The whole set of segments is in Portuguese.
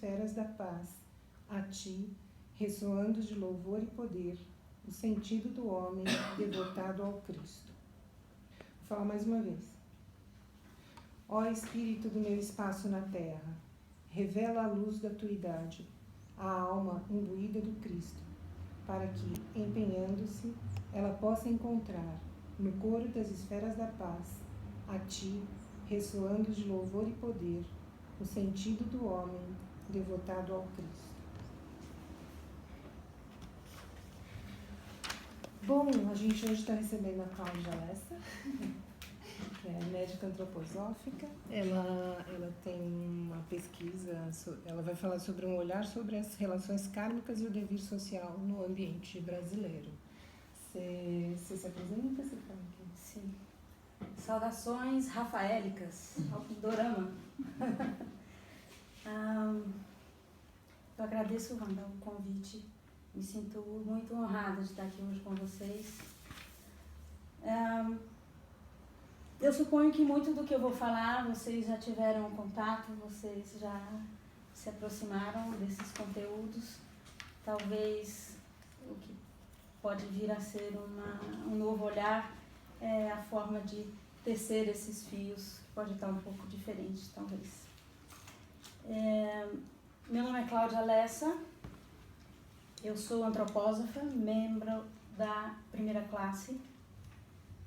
esferas da paz, a ti, ressoando de louvor e poder, o sentido do homem devotado ao Cristo. Vou falar mais uma vez. Ó Espírito do meu espaço na terra, revela a luz da tua idade, a alma imbuída do Cristo, para que, empenhando-se, ela possa encontrar, no coro das esferas da paz, a ti, ressoando de louvor e poder, o sentido do homem devotado ao Cristo. Bom, a gente hoje está recebendo a Cláudia Lessa, que é médica antroposófica. Ela tem uma pesquisa, ela vai falar sobre um olhar sobre as relações kármicas e o devir social no ambiente brasileiro. Você se apresenta? Você fala aqui? Sim. Saudações rafaélicas ao Pindorama. Eu agradeço, Wanda, o convite. Me sinto muito honrada de estar aqui hoje com vocês. Eu suponho que muito do que eu vou falar, vocês já tiveram contato, vocês já se aproximaram desses conteúdos. Talvez o que pode vir a ser um novo olhar é a forma de tecer esses fios, que pode estar um pouco diferente, talvez. Meu nome é Cláudia Lessa, eu sou antropósofa, membro da primeira classe.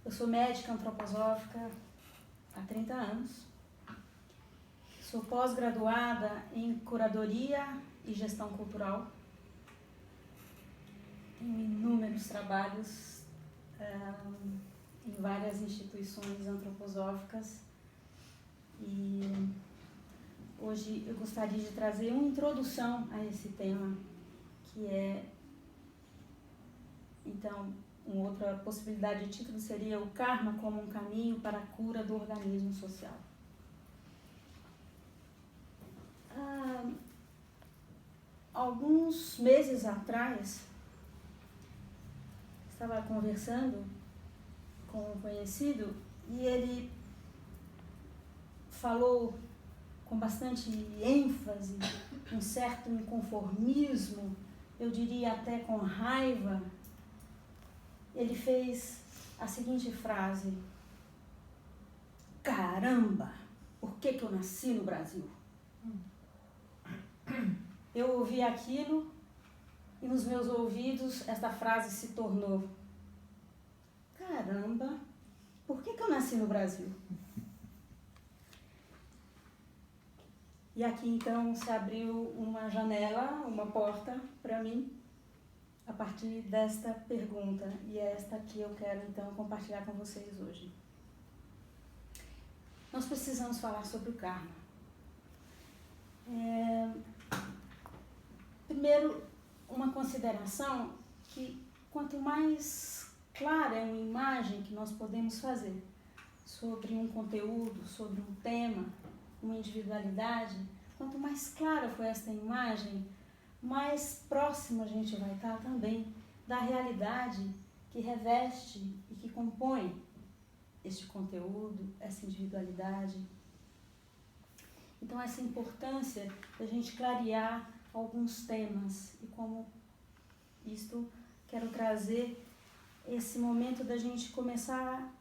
Eu sou médica antroposófica há 30 anos. Sou pós-graduada em curadoria e gestão cultural. Tenho inúmeros trabalhos em várias instituições antroposóficas. E hoje eu gostaria de trazer uma introdução a esse tema, que é, então, uma outra possibilidade de título seria o karma como um caminho para a cura do organismo social. Alguns meses atrás, estava conversando com um conhecido e ele falou com bastante ênfase, um certo inconformismo, eu diria até com raiva. Ele fez a seguinte frase: caramba, por que eu nasci no Brasil? Eu ouvi aquilo e nos meus ouvidos esta frase se tornou: caramba, por que eu nasci no Brasil? E aqui então se abriu uma janela, uma porta para mim, a partir desta pergunta, e é esta que eu quero então compartilhar com vocês hoje. Nós precisamos falar sobre o karma. Primeiro, uma consideração que quanto mais clara é uma imagem que nós podemos fazer sobre um conteúdo, sobre um tema, uma individualidade, quanto mais clara for esta imagem, mais próximo a gente vai estar também da realidade que reveste e que compõe este conteúdo, essa individualidade. Então, essa importância da gente clarear alguns temas, e como isto, quero trazer esse momento da gente começar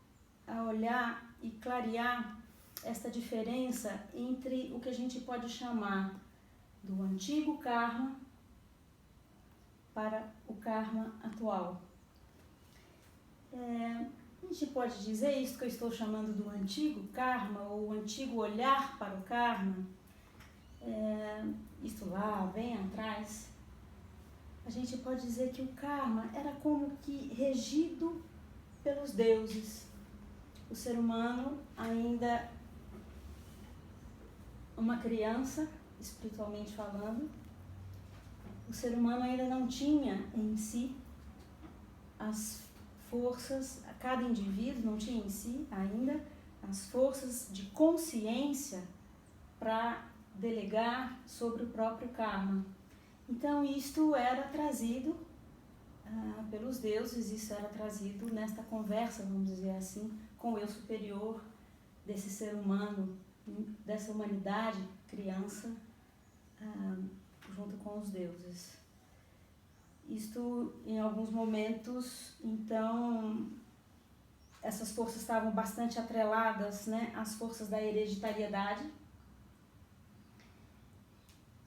a olhar e clarear esta diferença entre o que a gente pode chamar do antigo karma para o karma atual. A gente pode dizer isso que eu estou chamando do antigo karma, ou o antigo olhar para o karma, isto lá, bem atrás. A gente pode dizer que o karma era como que regido pelos deuses. O ser humano ainda uma criança, espiritualmente falando, o ser humano ainda não tinha em si as forças, cada indivíduo não tinha em si ainda as forças de consciência para delegar sobre o próprio karma. Então, isto era trazido pelos deuses, isso era trazido nesta conversa, vamos dizer assim, com o eu superior desse ser humano, dessa humanidade, criança, com os deuses. Isto, em alguns momentos, então, essas forças estavam bastante atreladas, né, às forças da hereditariedade.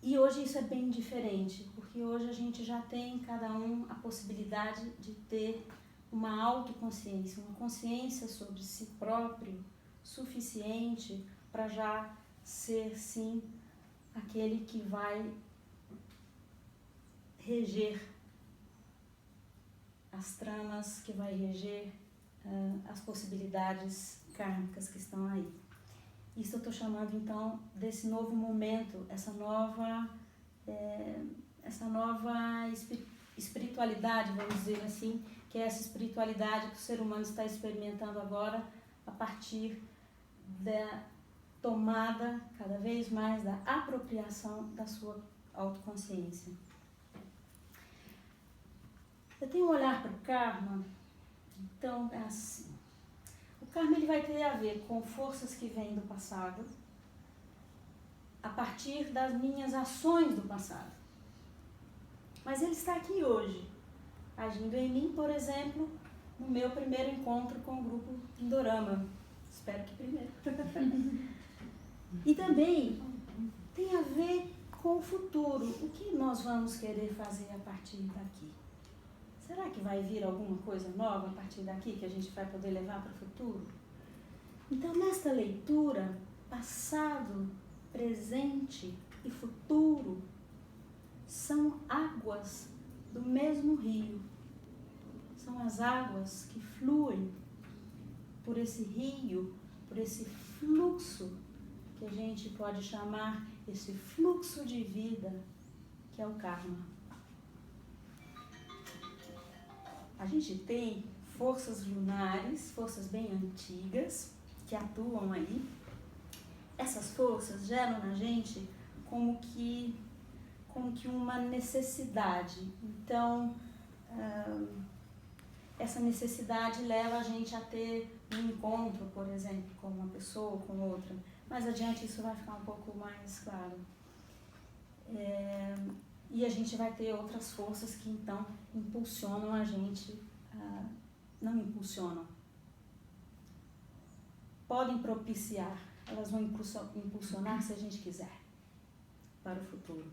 E hoje isso é bem diferente, porque hoje a gente já tem, cada um, a possibilidade de ter uma autoconsciência, uma consciência sobre si próprio, suficiente para já ser, sim, aquele que vai reger as tramas, que vai reger as possibilidades kármicas que estão aí. Isso eu estou chamando, então, desse novo momento, essa nova espiritualidade, vamos dizer assim, que é essa espiritualidade que o ser humano está experimentando agora a partir da tomada, cada vez mais, da apropriação da sua autoconsciência. Eu tenho um olhar para o karma, então é assim. O karma ele vai ter a ver com forças que vêm do passado, a partir das minhas ações do passado. Mas ele está aqui hoje, agindo em mim, por exemplo, no meu primeiro encontro com o grupo Pindorama. Espero que primeiro. E também tem a ver com o futuro. O que nós vamos querer fazer a partir daqui? Será que vai vir alguma coisa nova a partir daqui que a gente vai poder levar para o futuro? Então, nesta leitura, passado, presente e futuro são águas do mesmo rio. São as águas que fluem por esse rio, por esse fluxo que a gente pode chamar esse fluxo de vida, que é o karma. A gente tem forças lunares, forças bem antigas, que atuam aí. Essas forças geram na gente como que uma necessidade. Então, essa necessidade leva a gente a ter um encontro, por exemplo, com uma pessoa ou com outra. Mais adiante isso vai ficar um pouco mais claro. E a gente vai ter outras forças que então impulsionam a gente, não impulsionam, podem propiciar, elas vão impulsionar se a gente quiser, para o futuro.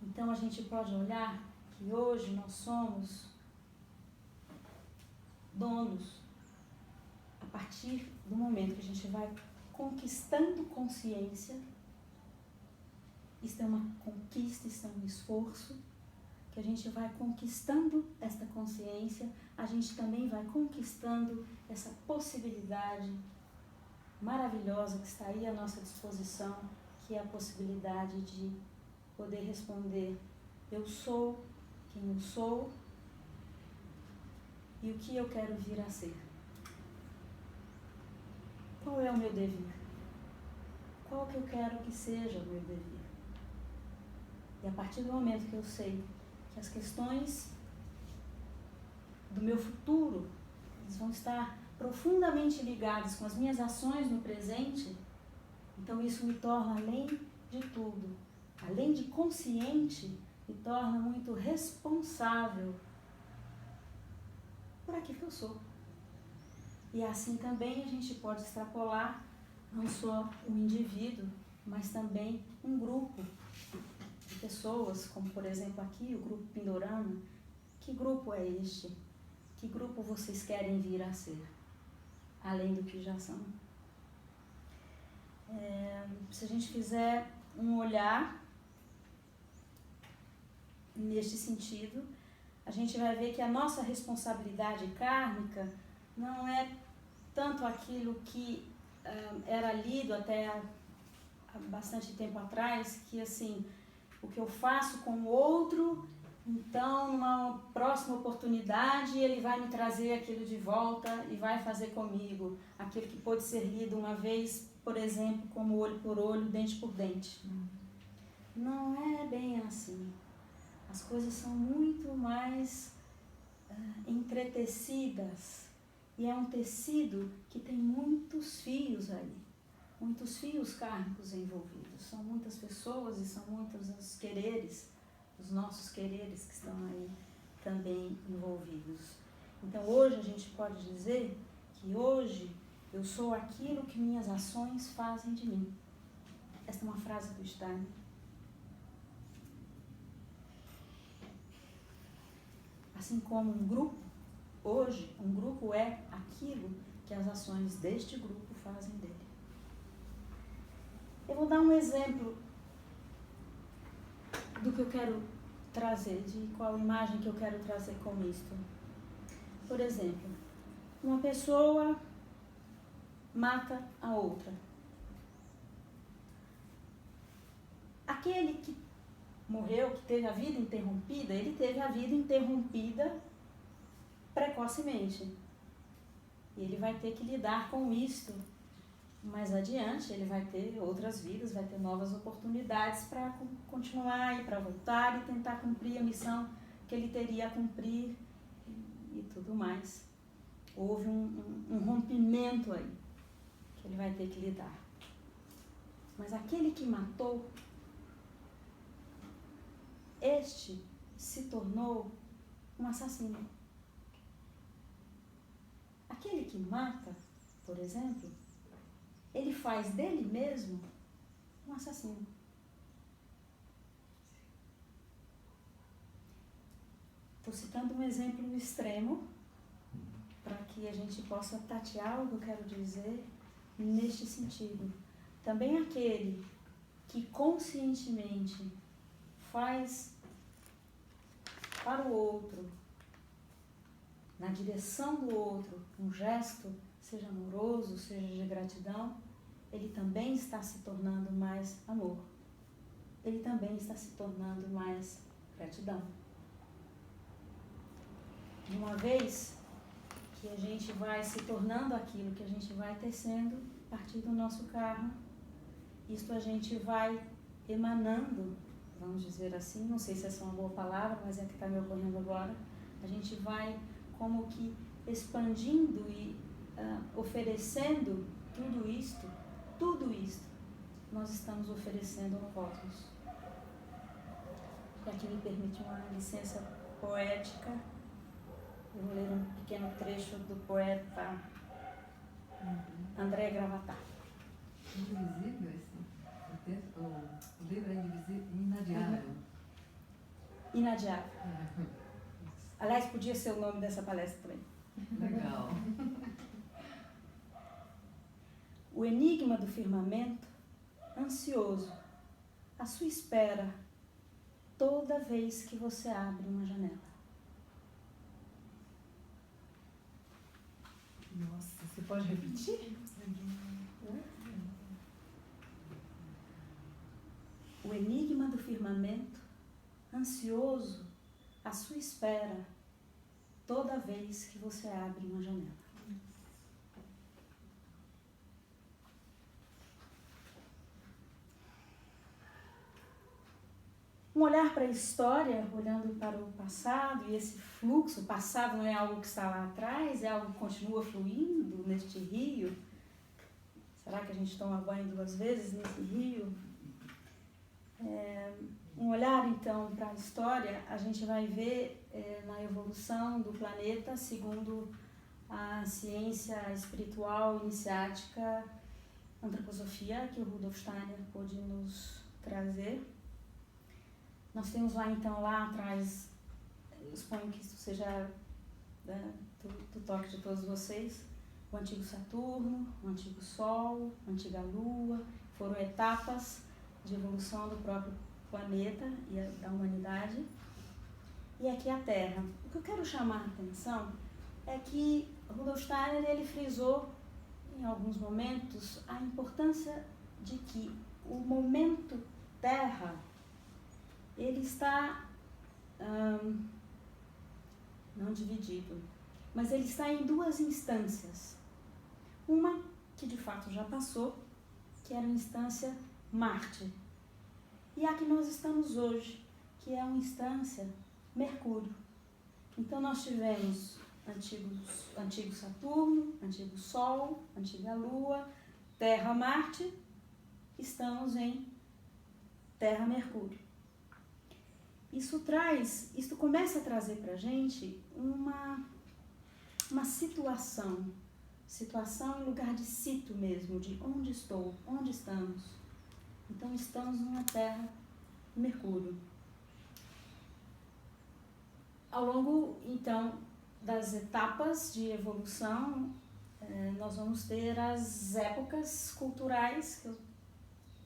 Então a gente pode olhar que hoje nós somos donos, a partir do momento que a gente vai conquistando consciência. Isso é uma conquista, isso é um esforço, que a gente vai conquistando esta consciência, a gente também vai conquistando essa possibilidade maravilhosa que está aí à nossa disposição, que é a possibilidade de poder responder: eu sou quem eu sou e o que eu quero vir a ser. Qual é o meu devir? Qual que eu quero que seja o meu devir? E a partir do momento que eu sei que as questões do meu futuro eles vão estar profundamente ligadas com as minhas ações no presente, então isso me torna, além de tudo, além de consciente, me torna muito responsável por aquilo que eu sou. E assim também a gente pode extrapolar não só o indivíduo, mas também um grupo de pessoas, como por exemplo aqui o grupo Pindorama. Que grupo é este? Que grupo vocês querem vir a ser, além do que já são? Se a gente fizer um olhar neste sentido, a gente vai ver que a nossa responsabilidade kármica não é tanto aquilo que era lido até há bastante tempo atrás, que assim, o que eu faço com o outro, então numa próxima oportunidade ele vai me trazer aquilo de volta e vai fazer comigo aquilo que pode ser lido uma vez, por exemplo, como olho por olho, dente por dente. Não é bem assim. As coisas são muito mais entretecidas, e é um tecido que tem muitos fios aí. muitos fios kármicos envolvidos, são muitas pessoas e são muitos os quereres, os nossos quereres que estão aí também envolvidos. Então hoje a gente pode dizer que hoje eu sou aquilo que minhas ações fazem de mim. Esta é uma frase do Steiner. Assim como um grupo, hoje um grupo é aquilo que as ações deste grupo fazem dele. Eu vou dar um exemplo do que eu quero trazer, de qual imagem que eu quero trazer com isto. Por exemplo, uma pessoa mata a outra. Aquele que morreu, que teve a vida interrompida, ele teve a vida interrompida precocemente. E ele vai ter que lidar com isto mais adiante, ele vai ter outras vidas, vai ter novas oportunidades para continuar e para voltar e tentar cumprir a missão que ele teria a cumprir e tudo mais. Houve um rompimento aí que ele vai ter que lidar. Mas aquele que matou, este se tornou um assassino. Aquele que mata, por exemplo, ele faz dele mesmo um assassino. Estou citando um exemplo extremo para que a gente possa tatear o que eu quero dizer neste sentido. Também aquele que conscientemente faz para o outro, na direção do outro, um gesto, seja amoroso, seja de gratidão, ele também está se tornando mais amor. Ele também está se tornando mais gratidão. De uma vez que a gente vai se tornando aquilo que a gente vai tecendo a partir do nosso karma, isto a gente vai emanando, vamos dizer assim, não sei se essa é uma boa palavra, mas é que está me ocorrendo agora, a gente vai como que expandindo e oferecendo tudo isto, nós estamos oferecendo ao cosmos. E aqui me permite uma licença poética, eu vou ler um pequeno trecho do poeta André Gravatar. Indivisível esse? O texto, o livro é indivisível, inadiável. Inadiável. Aliás, podia ser o nome dessa palestra também. Legal. O enigma do firmamento, ansioso, à sua espera, toda vez que você abre uma janela. Nossa, você pode repetir? O enigma do firmamento, ansioso, à sua espera, toda vez que você abre uma janela. Um olhar para a história, olhando para o passado, e esse fluxo, o passado não é algo que está lá atrás, é algo que continua fluindo neste rio. Será que a gente toma banho 2 vezes nesse rio? Um olhar, então, para a história, a gente vai ver na evolução do planeta, segundo a ciência espiritual iniciática, antroposofia, que o Rudolf Steiner pôde nos trazer. Nós temos lá, então, lá atrás, eu suponho que isso seja do toque de todos vocês, o antigo Saturno, o antigo Sol, a antiga Lua, foram etapas de evolução do próprio planeta e da humanidade. E aqui a Terra. O que eu quero chamar a atenção é que Rudolf Steiner, ele frisou em alguns momentos a importância de que o momento Terra, ele está não dividido, mas ele está em 2 instâncias. Uma que de fato já passou, que era a instância Marte, e a que nós estamos hoje, que é uma instância Mercúrio. Então nós tivemos antigo Saturno, antigo Sol, antiga Lua, Terra-Marte, estamos em Terra-Mercúrio. Isso começa a trazer para a gente uma situação em lugar de sítio mesmo, de onde estou, onde estamos. Então, estamos numa Terra Mercúrio. Ao longo, então, das etapas de evolução, nós vamos ter as épocas culturais, que eu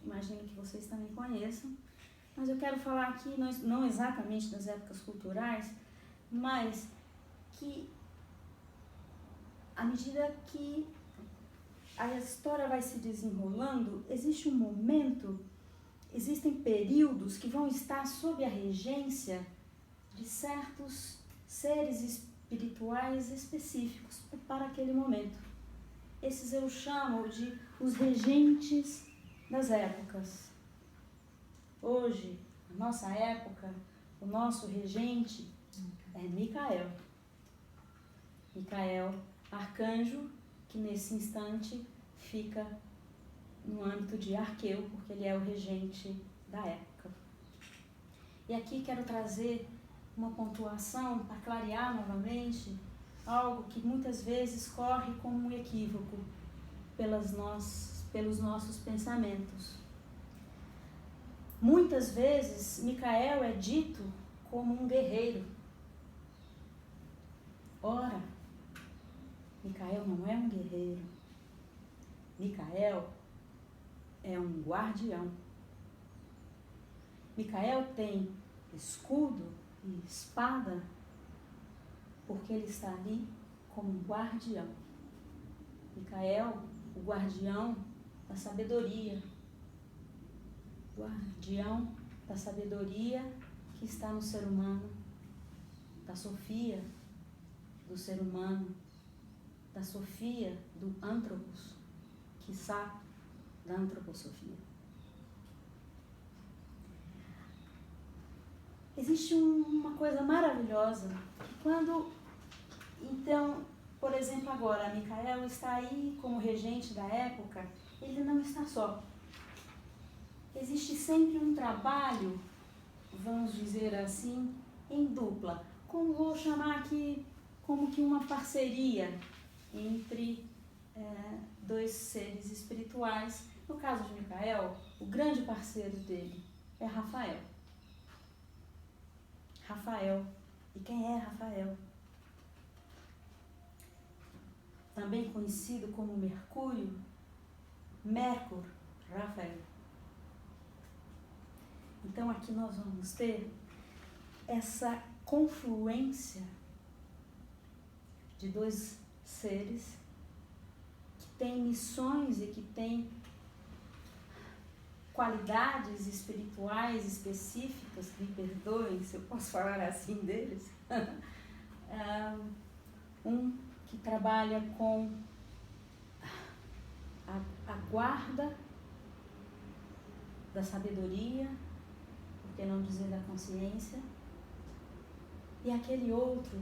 imagino que vocês também conheçam, mas eu quero falar aqui, não exatamente das épocas culturais, mas que, à medida que a história vai se desenrolando, existe um momento, existem períodos que vão estar sob a regência de certos seres espirituais específicos para aquele momento. Esses eu chamo de os regentes das épocas. Hoje, na nossa época, o nosso regente é Micael. Micael, arcanjo, que nesse instante fica no âmbito de Arqueu, porque ele é o regente da época. E aqui quero trazer uma pontuação para clarear novamente algo que muitas vezes corre como um equívoco pelos nossos pensamentos. Muitas vezes, Micael é dito como um guerreiro. Ora, Micael não é um guerreiro. Micael é um guardião. Micael tem escudo e espada porque ele está ali como um guardião. Micael, o guardião da sabedoria. Guardião da sabedoria que está no ser humano, da Sofia do ser humano, da Sofia do Antropos, quiçá da Antroposofia. Existe uma coisa maravilhosa, que quando, então, por exemplo agora, Micael está aí como regente da época, ele não está só. Existe sempre um trabalho, vamos dizer assim, em dupla. Como vou chamar aqui, como que uma parceria entre dois seres espirituais. No caso de Micael, o grande parceiro dele é Rafael. Rafael. E quem é Rafael? Também conhecido como Mercúrio, Mercur, Rafael. Então aqui nós vamos ter essa confluência de dois seres que têm missões e que têm qualidades espirituais específicas, me perdoem se eu posso falar assim deles. Um que trabalha com a guarda da sabedoria, por que não dizer da consciência, e aquele outro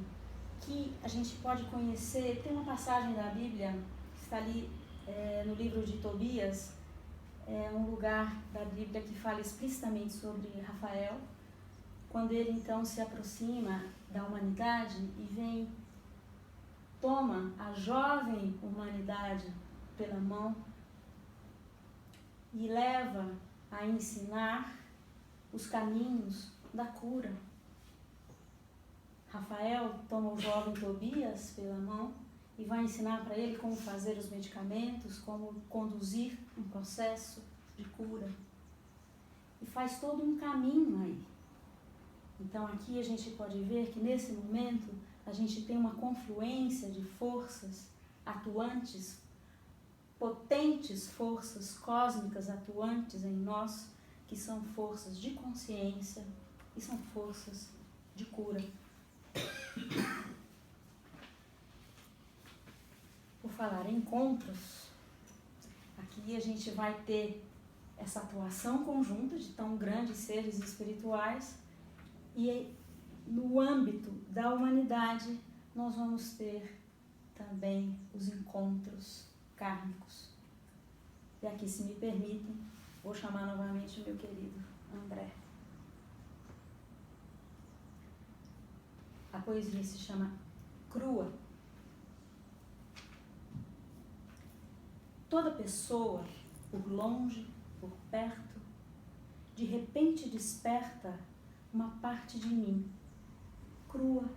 que a gente pode conhecer. Tem uma passagem da Bíblia, que está ali no livro de Tobias, um lugar da Bíblia que fala explicitamente sobre Rafael, quando ele então se aproxima da humanidade e toma a jovem humanidade pela mão e leva a ensinar os caminhos da cura. Rafael toma o jovem Tobias pela mão e vai ensinar para ele como fazer os medicamentos, como conduzir um processo de cura. E faz todo um caminho aí. Então aqui a gente pode ver que nesse momento a gente tem uma confluência de forças atuantes, potentes forças cósmicas atuantes em nós, que são forças de consciência e são forças de cura. Por falar em encontros, aqui a gente vai ter essa atuação conjunta de tão grandes seres espirituais e no âmbito da humanidade nós vamos ter também os encontros kármicos. E aqui, se me permitem, vou chamar novamente o meu querido André. A poesia se chama Crua. Toda pessoa, por longe, por perto, de repente desperta uma parte de mim, crua,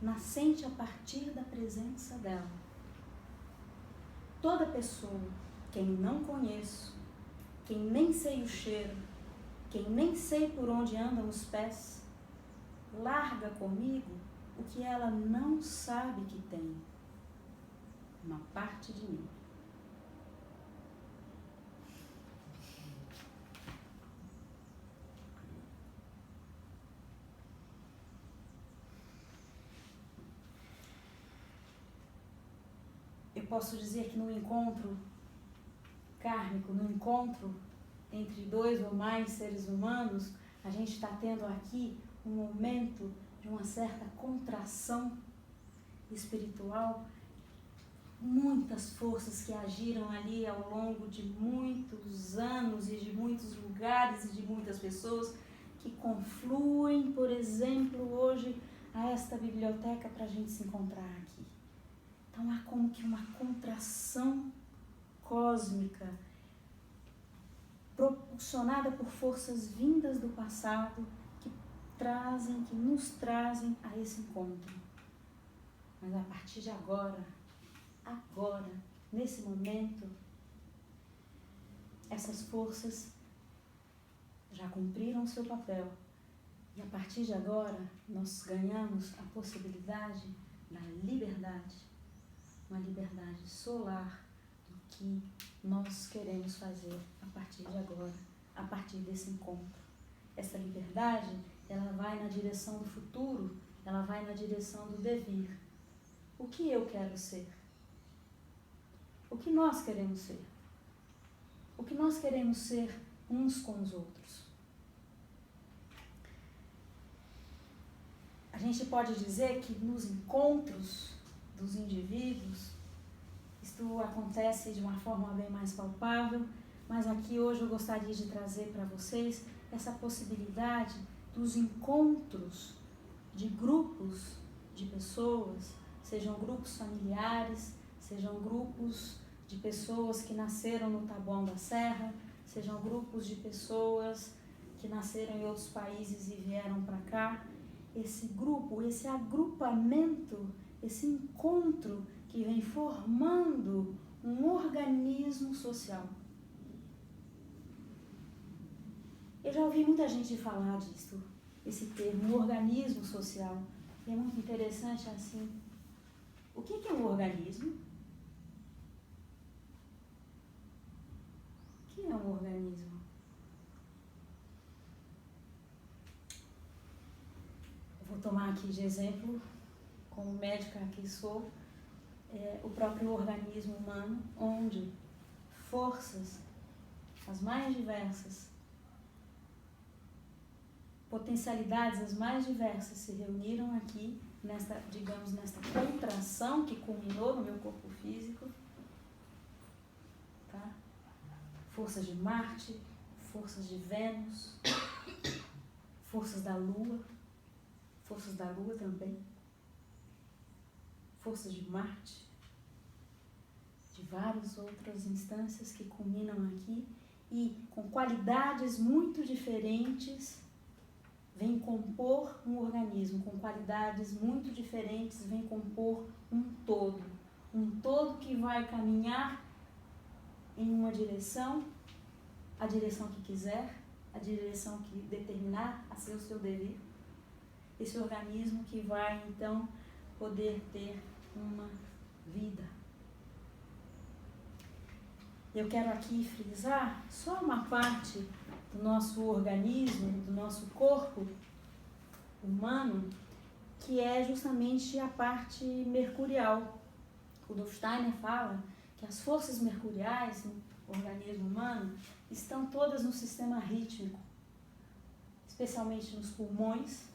nascente a partir da presença dela. Toda pessoa, quem não conheço, quem nem sei o cheiro, quem nem sei por onde andam os pés, larga comigo o que ela não sabe que tem, uma parte de mim. Eu posso dizer que no encontro kármico, no encontro entre dois ou mais seres humanos, a gente está tendo aqui um momento de uma certa contração espiritual, muitas forças que agiram ali ao longo de muitos anos e de muitos lugares e de muitas pessoas que confluem, por exemplo, hoje a esta biblioteca para a gente se encontrar aqui. Então há como que uma contração cósmica propulsionada por forças vindas do passado que nos trazem a esse encontro. Mas a partir de agora, nesse momento, essas forças já cumpriram o seu papel. E a partir de agora, nós ganhamos a possibilidade da liberdade, uma liberdade solar do que nós queremos fazer a partir de agora, a partir desse encontro. Essa liberdade, ela vai na direção do futuro, ela vai na direção do devir. O que eu quero ser? O que nós queremos ser? O que nós queremos ser uns com os outros? A gente pode dizer que nos encontros dos indivíduos, isto acontece de uma forma bem mais palpável, mas aqui hoje eu gostaria de trazer para vocês essa possibilidade dos encontros de grupos de pessoas, sejam grupos familiares, sejam grupos de pessoas que nasceram no Taboão da Serra, sejam grupos de pessoas que nasceram em outros países e vieram para cá. Esse grupo, esse agrupamento, esse encontro que vem formando um organismo social. Eu já ouvi muita gente falar disso, esse termo, um organismo social. E é muito interessante assim. O que é um organismo? O que é um organismo? Eu vou tomar aqui de exemplo, como médica que sou, o próprio organismo humano, onde forças as mais diversas, potencialidades as mais diversas se reuniram aqui, nesta contração que culminou no meu corpo físico, tá? Forças de Marte, forças de Vênus, forças da Lua também, forças de Marte, de várias outras instâncias que culminam aqui e com qualidades muito diferentes vem compor um organismo, com qualidades muito diferentes vem compor um todo que vai caminhar em uma direção, a direção que quiser, a direção que determinar a ser o seu dever. Esse organismo que vai, então, poder ter uma vida. Eu quero aqui frisar só uma parte do nosso organismo, do nosso corpo humano, que é justamente a parte mercurial. O Rudolf Steiner fala que as forças mercuriais no organismo humano estão todas no sistema rítmico, especialmente nos pulmões,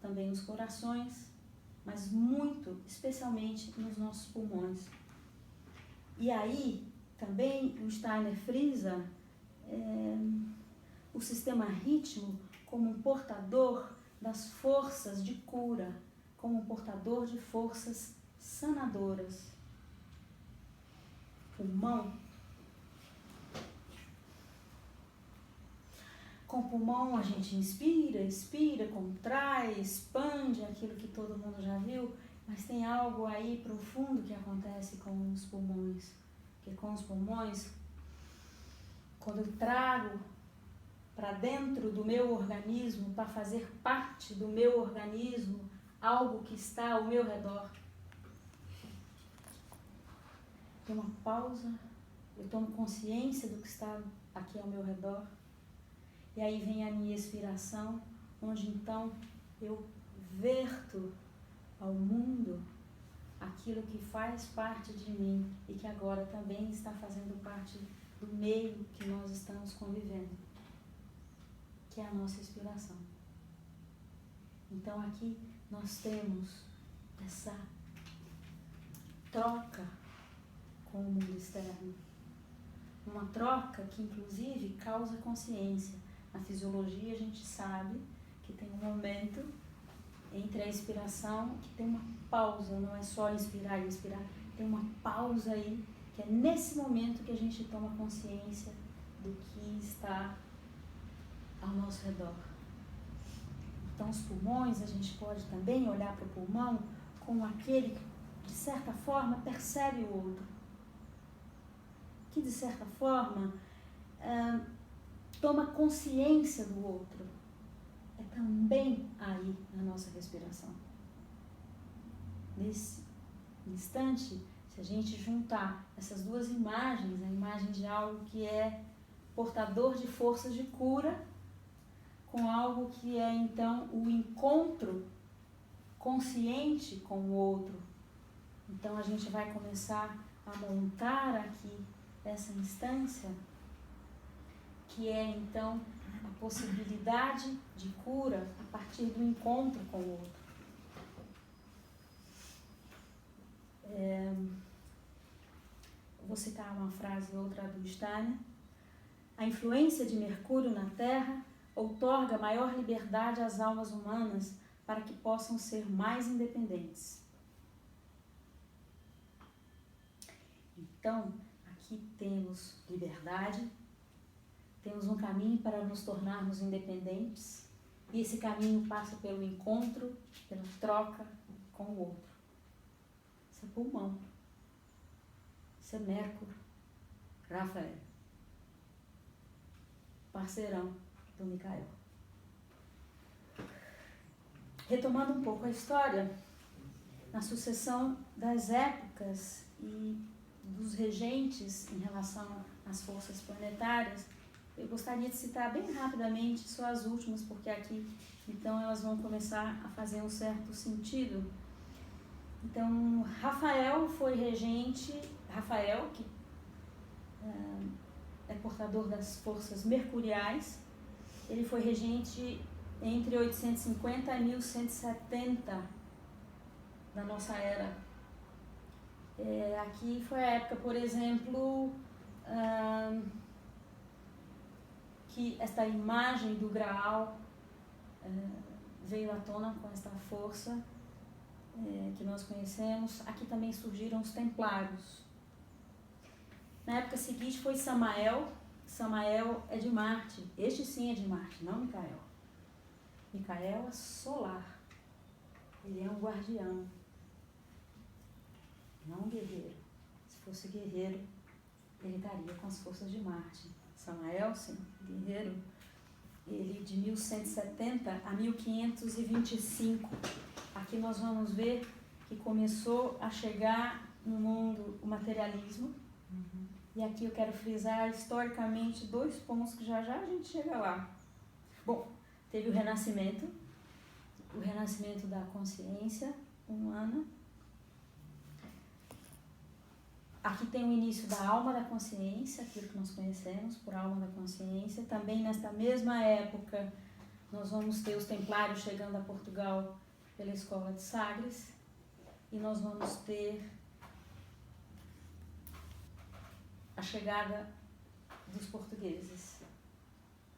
também nos corações, mas muito especialmente nos nossos pulmões. E aí, também o Steiner frisa o sistema ritmo como um portador das forças de cura, como um portador de forças sanadoras. Pulmão. Com o pulmão a gente inspira, expira, contrai, expande, aquilo que todo mundo já viu, mas tem algo aí profundo que acontece com os pulmões. Porque com os pulmões, quando eu trago para dentro do meu organismo, para fazer parte do meu organismo, algo que está ao meu redor, tem uma pausa, eu tomo consciência do que está aqui ao meu redor, e aí vem a minha expiração, onde então eu verto ao mundo aquilo que faz parte de mim e que agora também está fazendo parte do meio que nós estamos convivendo, que é a nossa expiração. Então aqui nós temos essa troca com o mundo externo, uma troca que inclusive causa consciência. Na fisiologia a gente sabe que tem um momento entre a expiração, que tem uma pausa, não é só inspirar e expirar, tem uma pausa aí, que é nesse momento que a gente toma consciência do que está ao nosso redor. Então os pulmões, a gente pode também olhar para o pulmão como aquele que de certa forma percebe o outro, que de certa forma toma consciência do outro. É também aí na nossa respiração. Nesse instante, se a gente juntar essas duas imagens, a imagem de algo que é portador de forças de cura, com algo que é então o encontro consciente com o outro, então a gente vai começar a montar aqui essa instância, que é então a possibilidade de cura a partir do encontro com o outro. Vou citar uma frase ou outra do Steiner. A influência de Mercúrio na Terra outorga maior liberdade às almas humanas para que possam ser mais independentes. Então, aqui temos liberdade, temos um caminho para nos tornarmos independentes, e esse caminho passa pelo encontro, pela troca com o outro. Isso é pulmão. Isso é Mercúrio, Rafael, parceirão do Micael. Retomando um pouco a história, na sucessão das épocas e dos regentes em relação às forças planetárias, eu gostaria de citar bem rapidamente só as últimas, porque aqui então elas vão começar a fazer um certo sentido. Então, Rafael foi regente, Rafael, que é portador das forças mercuriais, ele foi regente entre 850 e 1170 da nossa era. Aqui foi a época, por exemplo, que esta imagem do Graal veio à tona com esta força que nós conhecemos. Aqui também surgiram os Templários. Na época seguinte foi Samael. Samael é de Marte. Este sim é de Marte, não Micael. Micael é solar. Ele é um guardião, não um guerreiro. Se fosse guerreiro, ele estaria com as forças de Marte. Samael, sim, guerreiro, ele de 1170 a 1525. Aqui nós vamos ver que começou a chegar no mundo o materialismo. E aqui eu quero frisar historicamente 2 pontos que já já a gente chega lá. Bom, teve o renascimento da consciência humana. Aqui tem o início da alma da consciência, aquilo que nós conhecemos por alma da consciência. Também nesta mesma época nós vamos ter os Templários chegando a Portugal pela escola de Sagres, e nós vamos ter a chegada dos portugueses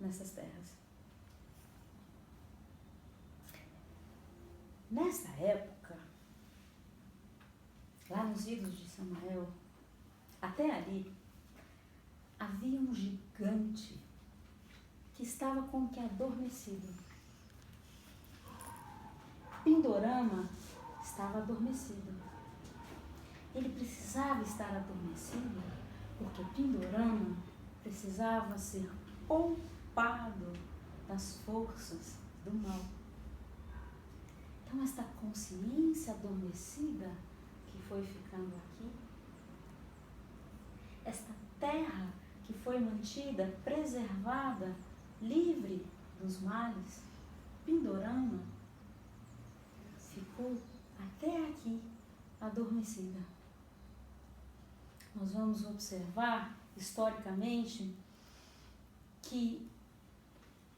nessas terras. Nessa época, lá nos idos de Samael, até ali, havia um gigante que estava como que adormecido. Pindorama estava adormecido. Ele precisava estar adormecido porque Pindorama precisava ser poupado das forças do mal. Então, esta consciência adormecida que foi ficando aqui, esta terra que foi mantida, preservada, livre dos males, Pindorama, ficou até aqui adormecida. Nós vamos observar, historicamente, que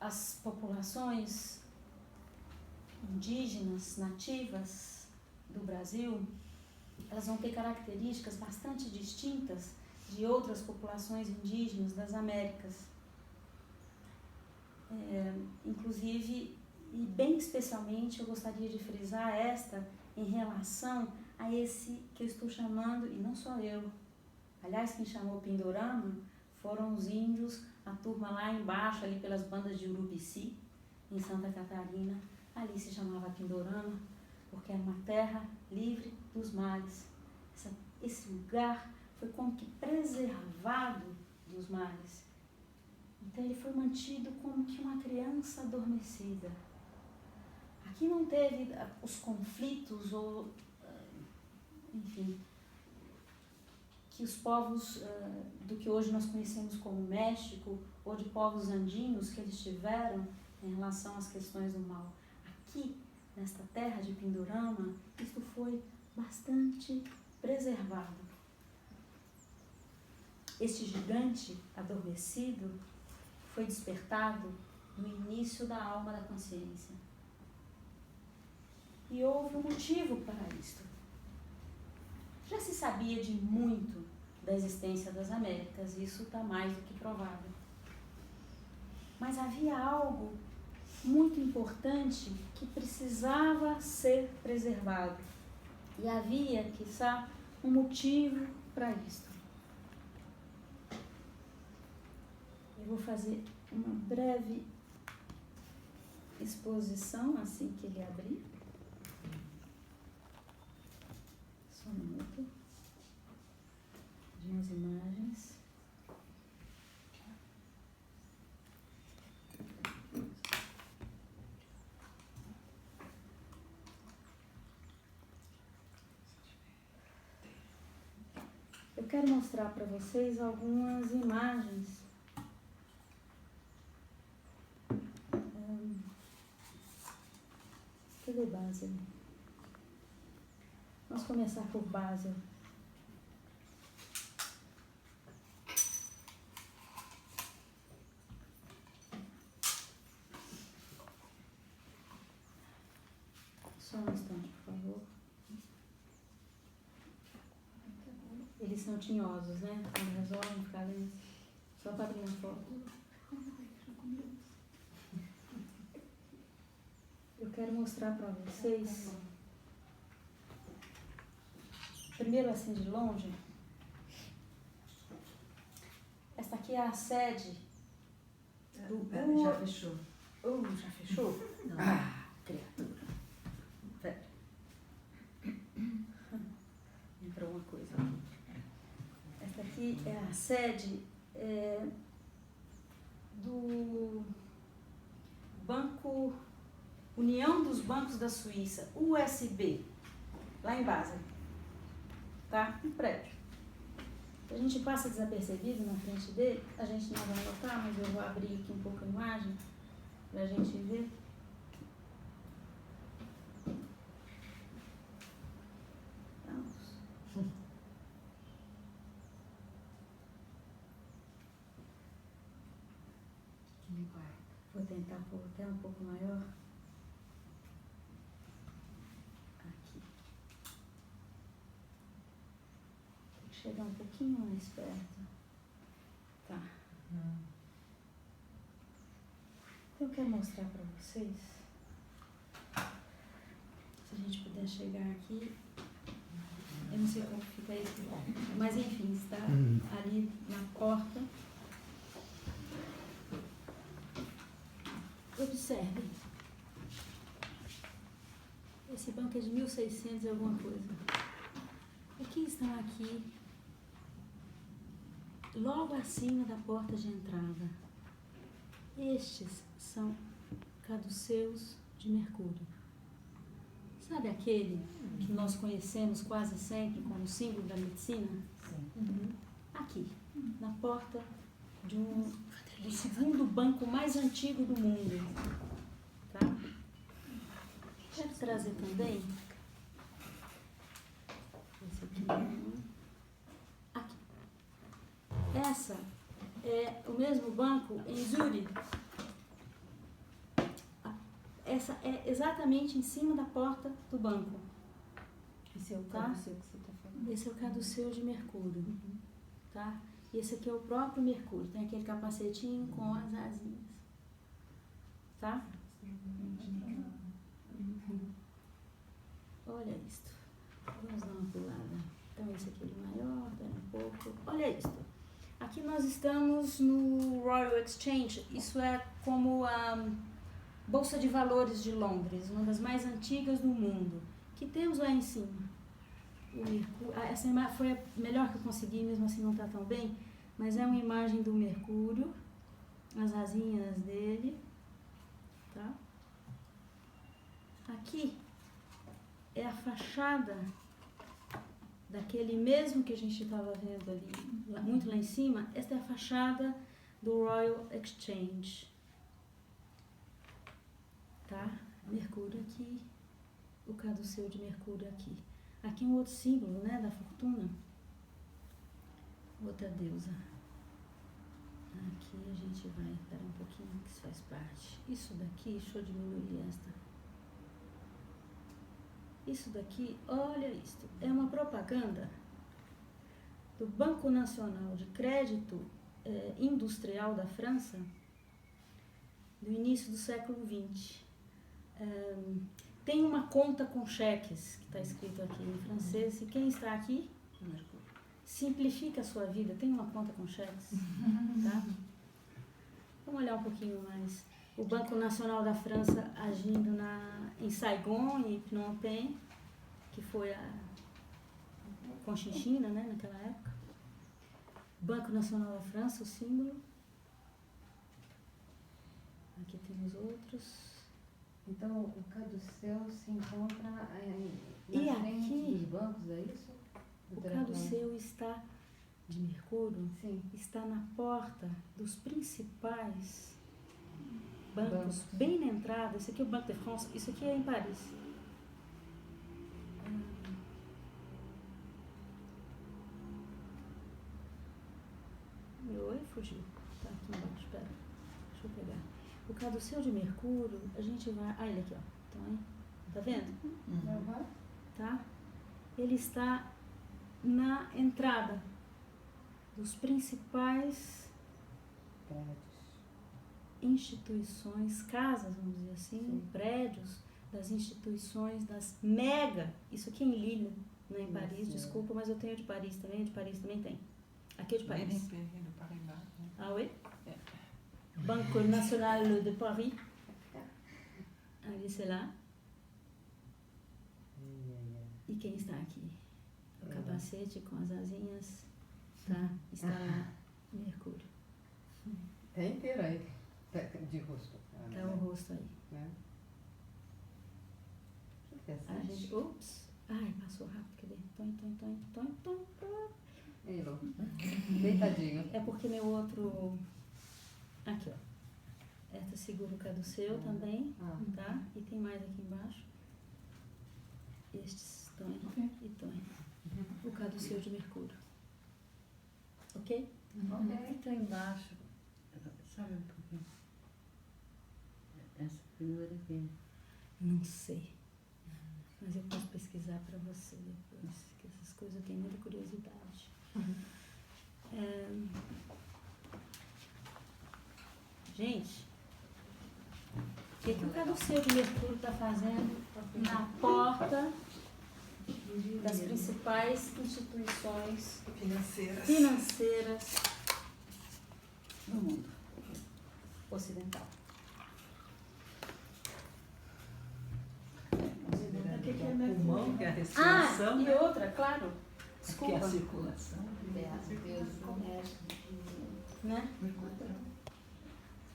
as populações indígenas, nativas do Brasil, elas vão ter características bastante distintas de outras populações indígenas das Américas. Inclusive, e bem especialmente, eu gostaria de frisar esta em relação a esse que eu estou chamando, e não só eu, aliás, quem chamou Pindorama foram os índios, a turma lá embaixo, ali pelas bandas de Urubici, em Santa Catarina. Ali se chamava Pindorama, porque era uma terra livre dos males. Esse lugar foi como que preservado dos males. Então ele foi mantido como que uma criança adormecida. Aqui não teve os conflitos ou, enfim, que os povos do que hoje nós conhecemos como México ou de povos andinos que eles tiveram em relação às questões do mal. Aqui, nesta terra de Pindorama, isto foi bastante preservado. Este gigante adormecido foi despertado no início da alma da consciência. E houve um motivo para isto. Já se sabia de muito da existência das Américas, isso está mais do que provável. Mas havia algo muito importante que precisava ser preservado. E havia, quiçá, um motivo para isto. Eu vou fazer uma breve exposição assim que ele abrir. Só um minuto. De umas imagens. Eu quero mostrar para vocês algumas imagens. Cadê Basel? Vamos começar por Basel. Só um instante, por favor. Eles são tinhosos, né? Quando resolvem ficar lentos. Só para abrir a foto. Eu quero mostrar para vocês, primeiro assim de longe, essa aqui é a sede do... Já fechou. Já fechou? Não. Criatura. Pera. Entrou uma coisa aqui. Esta aqui é a sede do Banco União dos Bancos da Suíça, USB, lá em Basel, tá? Um prédio. A gente passa desapercebido na frente dele, a gente não vai notar, mas eu vou abrir aqui um pouco a imagem para a gente ver. Vamos. Vou tentar pôr até um pouco maior. Chegar um pouquinho mais perto. Eu quero mostrar para vocês, se a gente puder chegar aqui, eu não sei como fica isso, mas enfim, está ali na porta. Observe, esse banco é de 1600 e alguma coisa. O que estão aqui, logo acima da porta de entrada? Estes são caduceus de mercúrio. Sabe aquele que nós conhecemos quase sempre como símbolo da medicina? Sim. Aqui, na porta do segundo banco mais antigo do mundo. Tá? Quero trazer também esse aqui. Aqui. Essa é o mesmo banco em Zurique. Essa é exatamente em cima da porta do banco. Esse é o Tá? caduceu que você está falando. Esse é o caduceu de mercúrio. Tá? E esse aqui é o próprio mercúrio. Tem aquele capacetinho com as asinhas. Tá? Olha isto. Vamos dar uma pulada. Então esse aqui é maior, pera um pouco. Olha isto. Aqui nós estamos no Royal Exchange. Isso é como a Bolsa de Valores de Londres, uma das mais antigas do mundo. Que temos lá em cima. O Mercúrio. Essa imagem foi a melhor que eu consegui, mesmo assim não está tão bem. Mas é uma imagem do Mercúrio. As asinhas dele. Tá? Aqui é a fachada daquele mesmo que a gente estava vendo ali, muito lá em cima. Esta é a fachada do Royal Exchange. Tá? Mercúrio aqui, o caduceu de Mercúrio aqui. Aqui um outro símbolo, né, da fortuna. Outra deusa. Aqui a gente vai, espera um pouquinho que isso faz parte. Isso daqui, deixa eu diminuir esta. Isso daqui, olha isto, é uma propaganda do Banco Nacional de Crédito Industrial da França, do início do século XX. Tem uma conta com cheques, que está escrito aqui em francês, e quem está aqui? Simplifica a sua vida, tem uma conta com cheques. Tá? Vamos olhar um pouquinho mais. O Banco Nacional da França agindo em Saigon e Phnom Penh, que foi a Conchinchina, né, naquela época. Banco Nacional da França, o símbolo. Aqui temos outros. Então, o caduceu se encontra na E frente aqui, dos bancos, é isso? o caduceu está de Mercúrio, Sim. está na porta dos principais bancos, bem na entrada. Esse aqui é o Banco de France, isso aqui é em Paris. Meu oi fugiu. Tá aqui embaixo, espera. Deixa eu pegar. O caduceu de Mercúrio, a gente vai... Ah, ele aqui, ó. Então, hein? Tá vendo? Tá? Ele está na entrada dos principais instituições, casas, vamos dizer assim, Sim. prédios das instituições, das mega, isso aqui é em Lille, não é em Paris, Sim. desculpa, mas eu tenho de Paris também tem. Aqui é de Paris. Ah oui? Banque Nationale de Paris. Ali, c'est lá. E quem está aqui? O capacete com as asinhas, tá? Está lá, Mercúrio. É inteiro aí, de rosto. Tá o rosto aí. Né? Que A interessante. gente, ops, ai, passou rápido, quer ver? Tom. Ei, Lô. Deitadinho. É porque meu outro, aqui ó, esta segura o caduceu também, tá? E tem mais aqui embaixo. Estes Tom e Tom. O caduceu de Mercúrio. Ok? O que tem embaixo? Sabe um pouquinho? Essa figura aqui. Não sei. Mas eu posso pesquisar para você depois, que essas coisas eu tenho muita curiosidade. Gente, o que o caduceu de Mercúrio está fazendo na porta das principais instituições financeiras do mundo ocidental? O que é pulmão, que é a Ah, respiração, e né? outra, claro, Que é desculpa, a circulação. né?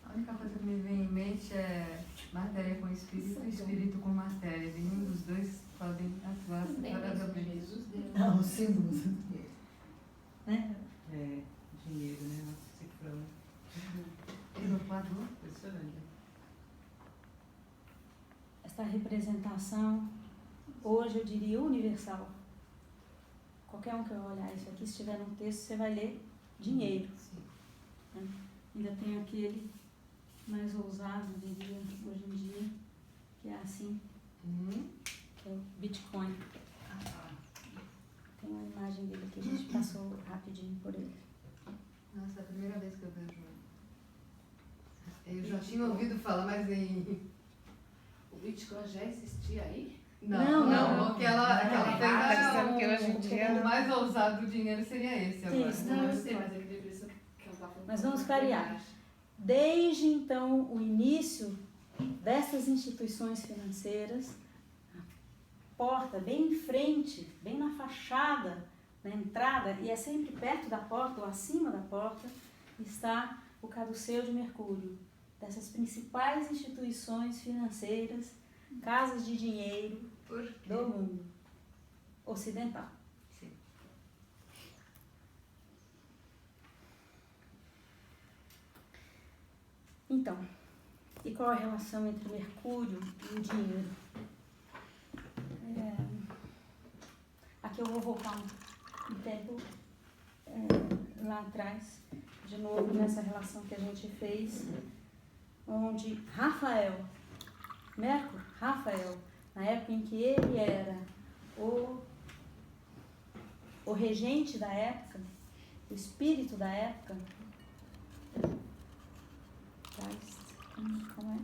A única coisa que me vem em mente é matéria com espírito e espírito com matéria. Nenhum dos dois podem atuar separadamente. Não, os símbolos. Né? É, dinheiro, né? Nossa, cifrão. Equador. Impressionante. Esta representação, hoje eu diria universal. Qualquer um que olhar isso aqui, se estiver num texto, você vai ler dinheiro. Né? Ainda tem aquele mais ousado, eu diria, hoje em dia, que é assim, que é o Bitcoin. Tem uma imagem dele que a gente passou rapidinho por ele. Nossa, é a primeira vez que eu vejo. Eu já tinha ouvido falar, mas em... O Bitcoin já existia aí? Não. Aquela Tá dizendo que hoje em dia o mais ousado do dinheiro seria esse agora. Isso, Não, eu sei, mas ele deve ser que ela tá falando. Mas vamos clarear. Desde então, o início dessas instituições financeiras, a porta bem em frente, bem na fachada, na entrada, e é sempre perto da porta ou acima da porta, está o caduceu de Mercúrio, dessas principais instituições financeiras, casas de dinheiro do mundo ocidental. Sim. Então, e qual a relação entre Mercúrio e o dinheiro? Aqui eu vou voltar um tempo lá atrás, de novo nessa relação que a gente fez, onde Rafael, na época em que ele era o regente da época, o espírito da época, como é?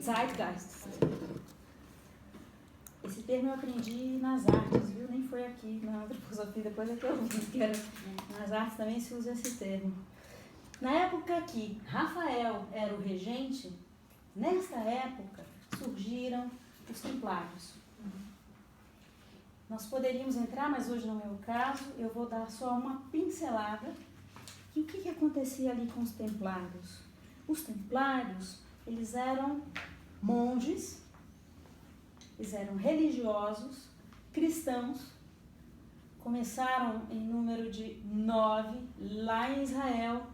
Zeitgeist. Esse termo eu aprendi nas artes, viu? Nem foi aqui na antroposofia, depois é que eu vi que era. Nas artes também se usa esse termo. Na época que Rafael era o regente, nesta época surgiram os templários. Nós poderíamos entrar, mas hoje não é o caso, eu vou dar só uma pincelada. E o que acontecia ali com os templários? Os templários, eles eram monges, eles eram religiosos, cristãos, começaram em número de 9, lá em Israel,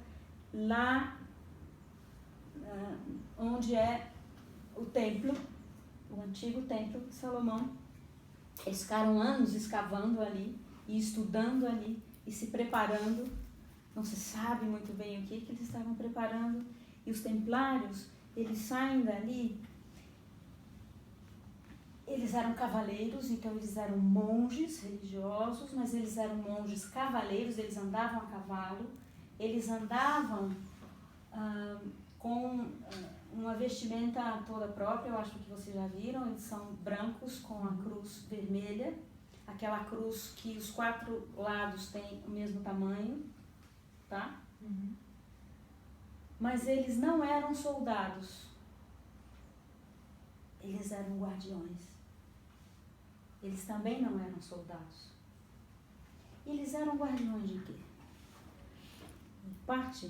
lá onde é o templo, o antigo templo de Salomão. Eles ficaram anos escavando ali, e estudando ali, e se preparando. Não se sabe muito bem o que eles estavam preparando. E os templários, eles saem dali, eles eram cavaleiros, então eles eram monges religiosos, mas eles eram monges cavaleiros, eles andavam a cavalo, eles andavam com uma vestimenta toda própria, eu acho que vocês já viram, eles são brancos com a cruz vermelha, aquela cruz que os 4 lados têm o mesmo tamanho, tá? Mas eles não eram soldados, eles eram guardiões. Eles também não eram soldados. Eles eram guardiões de quê? Em parte,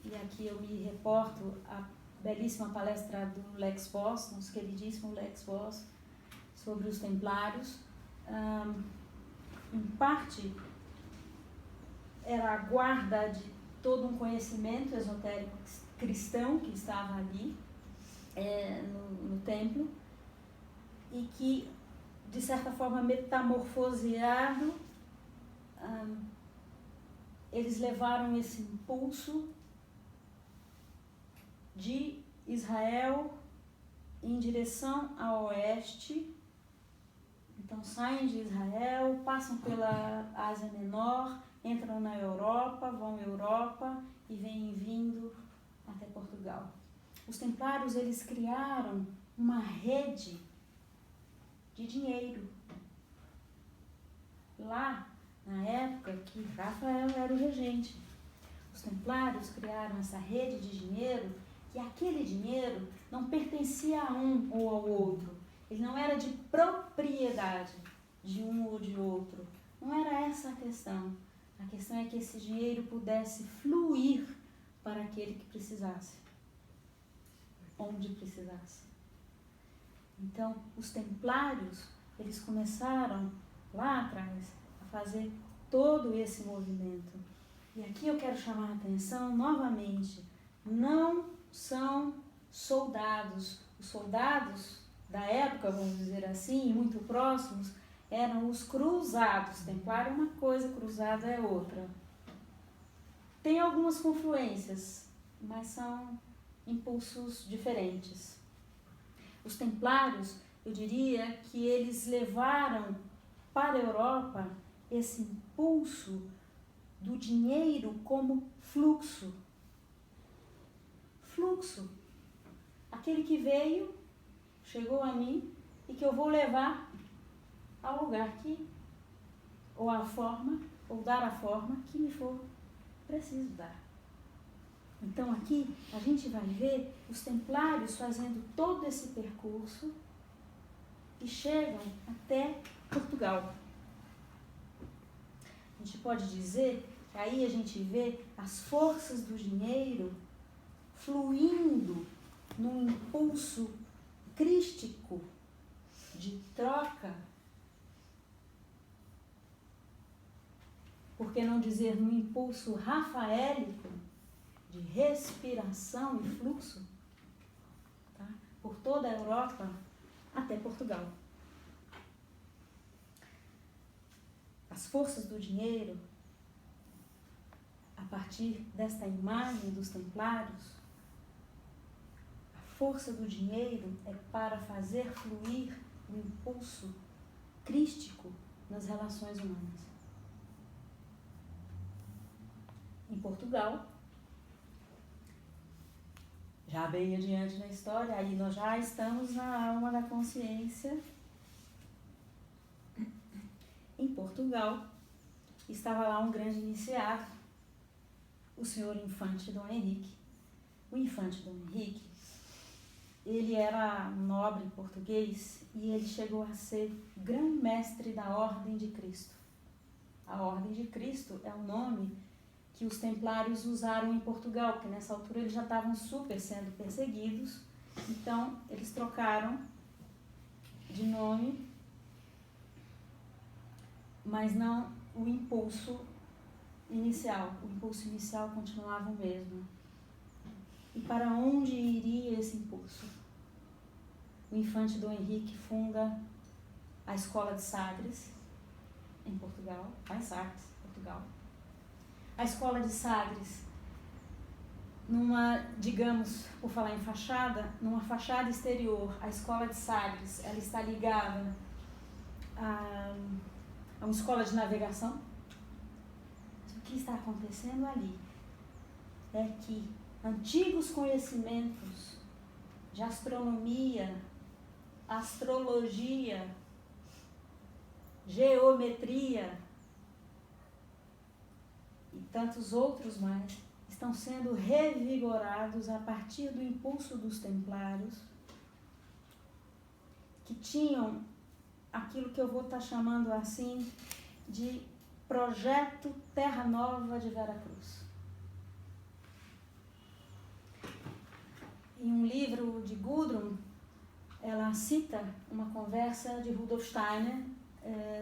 e aqui eu me reporto à belíssima palestra do Lex Voss, nosso queridíssimo Lex Voss, sobre os templários. Em parte, era a guarda de todo um conhecimento esotérico cristão que estava ali no templo e que, de certa forma, metamorfoseado, eles levaram esse impulso de Israel em direção ao oeste. Então saem de Israel, passam pela Ásia Menor, entram na Europa, vão à Europa e vêm vindo até Portugal. Os templários, eles criaram uma rede de dinheiro. Lá, na época que Rafael era o regente, os templários criaram essa rede de dinheiro, e aquele dinheiro não pertencia a um ou ao outro. Ele não era de propriedade de um ou de outro. Não era essa a questão. A questão é que esse dinheiro pudesse fluir para aquele que precisasse, onde precisasse. Então, os templários, eles começaram lá atrás a fazer todo esse movimento. E aqui eu quero chamar a atenção novamente, não são soldados. Os soldados da época, vamos dizer assim, muito próximos, eram os cruzados. Templário é uma coisa, cruzado é outra. Tem algumas confluências, mas são impulsos diferentes. Os templários, eu diria que eles levaram para a Europa esse impulso do dinheiro como fluxo. Fluxo. Aquele que veio, chegou a mim e que eu vou levar ao lugar que, ou a forma, ou dar a forma que me for preciso dar. Então aqui a gente vai ver os templários fazendo todo esse percurso e chegam até Portugal. A gente pode dizer que aí a gente vê as forças do dinheiro fluindo num impulso crístico de troca, por que não dizer num impulso rafaélico de respiração e fluxo, tá? Por toda a Europa até Portugal. As forças do dinheiro, a partir desta imagem dos templários, a força do dinheiro é para fazer fluir o impulso crístico nas relações humanas. Em Portugal, já bem adiante na história, aí nós já estamos na alma da consciência. Em Portugal, estava lá um grande iniciado, o senhor Infante Dom Henrique. O Infante Dom Henrique, ele era nobre português e ele chegou a ser grão-mestre da Ordem de Cristo. A Ordem de Cristo é o nome que os templários usaram em Portugal, porque nessa altura eles já estavam super sendo perseguidos, então eles trocaram de nome, mas não o impulso inicial. O impulso inicial continuava o mesmo. E para onde iria esse impulso? O Infante Dom Henrique funda a Escola de Sagres, em Portugal, lá em Sagres, Portugal. A Escola de Sagres, digamos, por falar em fachada, numa fachada exterior, a Escola de Sagres, ela está ligada a uma escola de navegação. O que está acontecendo ali é que antigos conhecimentos de astronomia, astrologia, geometria e tantos outros mais estão sendo revigorados a partir do impulso dos templários, que tinham aquilo que eu vou estar chamando assim de Projeto Terra Nova de Veracruz. Em um livro de Gudrun, ela cita uma conversa de Rudolf Steiner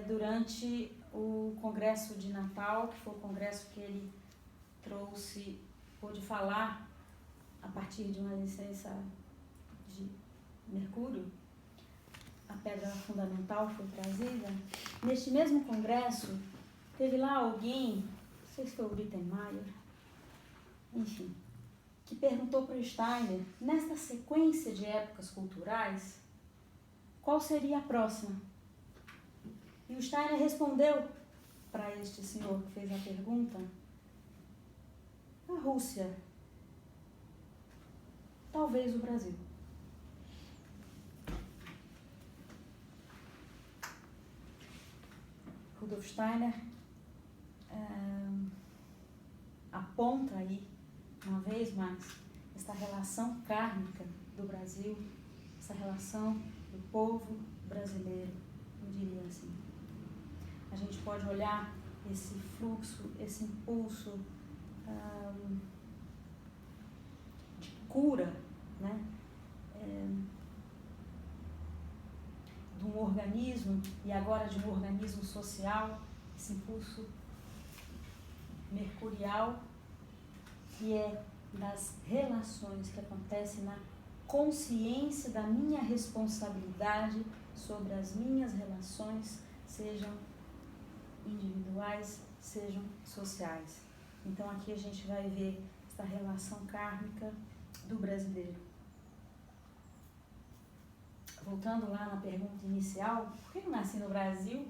durante o Congresso de Natal, que foi o congresso que ele pôde falar a partir de uma licença de Mercúrio. A pedra fundamental foi trazida. Neste mesmo congresso, teve lá alguém, não sei se foi o Rittenmeier, enfim, que perguntou para o Steiner, nesta sequência de épocas culturais, qual seria a próxima? E o Steiner respondeu para este senhor que fez a pergunta, a Rússia. talvez o Brasil. Rudolf Steiner aponta aí, uma vez mais, esta relação kármica do Brasil, essa relação do povo brasileiro, eu diria assim. A gente pode olhar esse fluxo, esse impulso de cura, né? De um organismo, e agora de um organismo social, esse impulso mercurial, que é das relações que acontecem na consciência da minha responsabilidade sobre as minhas relações, sejam individuais, sejam sociais. Então aqui a gente vai ver esta relação kármica do brasileiro. Voltando lá na pergunta inicial, por que eu nasci no Brasil?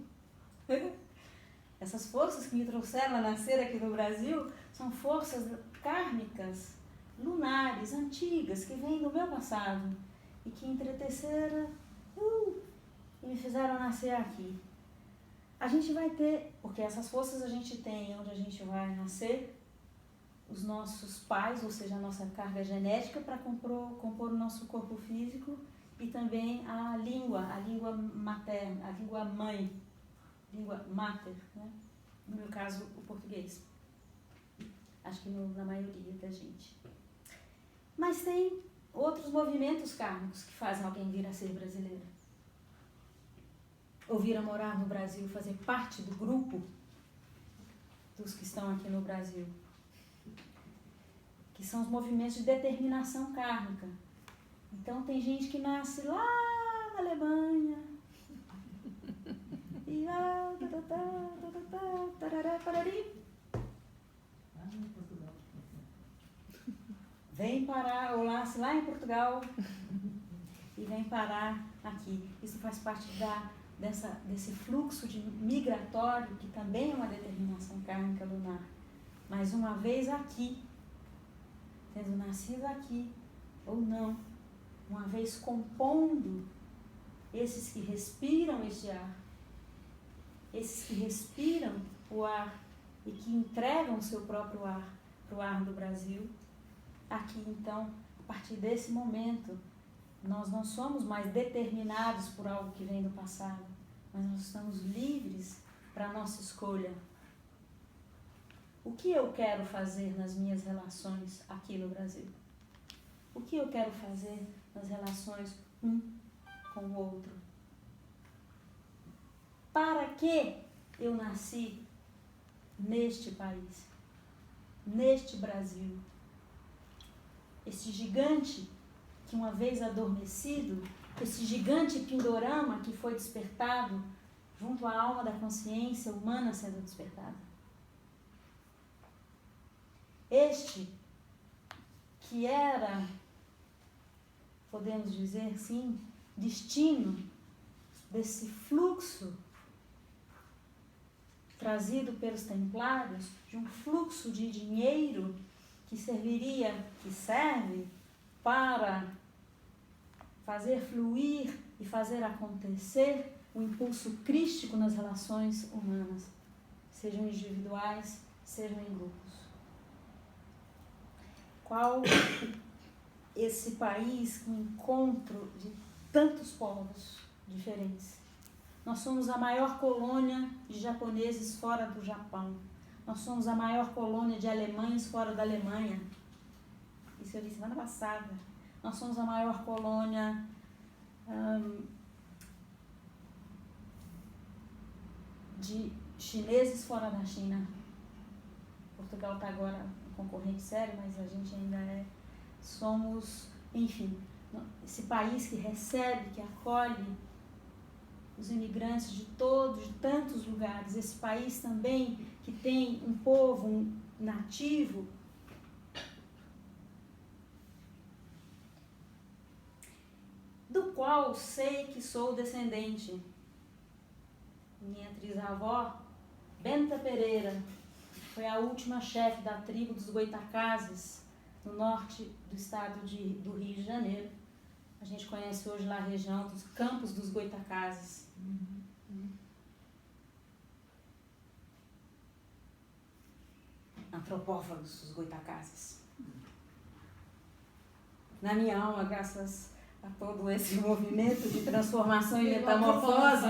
Essas forças que me trouxeram a nascer aqui no Brasil são forças kármicas, lunares, antigas, que vêm do meu passado e que entreteceram e me fizeram nascer aqui. A gente vai ter, porque essas forças a gente tem onde a gente vai nascer, os nossos pais, ou seja, a nossa carga genética para compor o nosso corpo físico, e também a língua materna, a língua mãe, língua mater, né? No meu caso, o português. Acho que na maioria da gente. Mas tem outros movimentos kármicos que fazem alguém vir a ser brasileiro. Ou vir a morar no Brasil, fazer parte do grupo dos que estão aqui no Brasil. Que são os movimentos de determinação kármica. Então tem gente que nasce lá na Alemanha e lá vem parar, ou nasce lá em Portugal e vem parar aqui. Isso faz parte desse fluxo migratório, que também é uma determinação kármica lunar. Mas uma vez aqui, tendo nascido aqui ou não, uma vez compondo esses que respiram este ar, esses que respiram o ar e que entregam o seu próprio ar para o ar do Brasil, aqui então, a partir desse momento, nós não somos mais determinados por algo que vem do passado, mas nós estamos livres para a nossa escolha. O que eu quero fazer nas minhas relações aqui no Brasil? O que eu quero fazer nas relações um com o outro? Para que eu nasci neste país, neste Brasil? Esse gigante que uma vez adormecido, esse gigante pindorama que foi despertado junto à alma da consciência humana sendo despertada. Este que era, podemos dizer sim, destino desse fluxo trazido pelos templários, de um fluxo de dinheiro que serve para fazer fluir e fazer acontecer o impulso crístico nas relações humanas, sejam individuais, sejam em grupos. Qual esse país, um encontro de tantos povos diferentes? Nós somos a maior colônia de japoneses fora do Japão. Nós somos a maior colônia de alemães fora da Alemanha. Isso eu disse semana passada. Nós somos a maior colônia de chineses fora da China. Portugal está agora um concorrente sério, mas a gente ainda somos, enfim, esse país que recebe, que acolhe os imigrantes de tantos lugares. Esse país também que tem um povo nativo do qual sei que sou descendente. Minha trisavó, Benta Pereira, foi a última chefe da tribo dos Goitacazes, no norte do estado do Rio de Janeiro. A gente conhece hoje lá a região dos Campos dos Goitacazes. Antropófagos, os Goitacazes. Na minha alma, graças a todo esse movimento de transformação e metamorfose,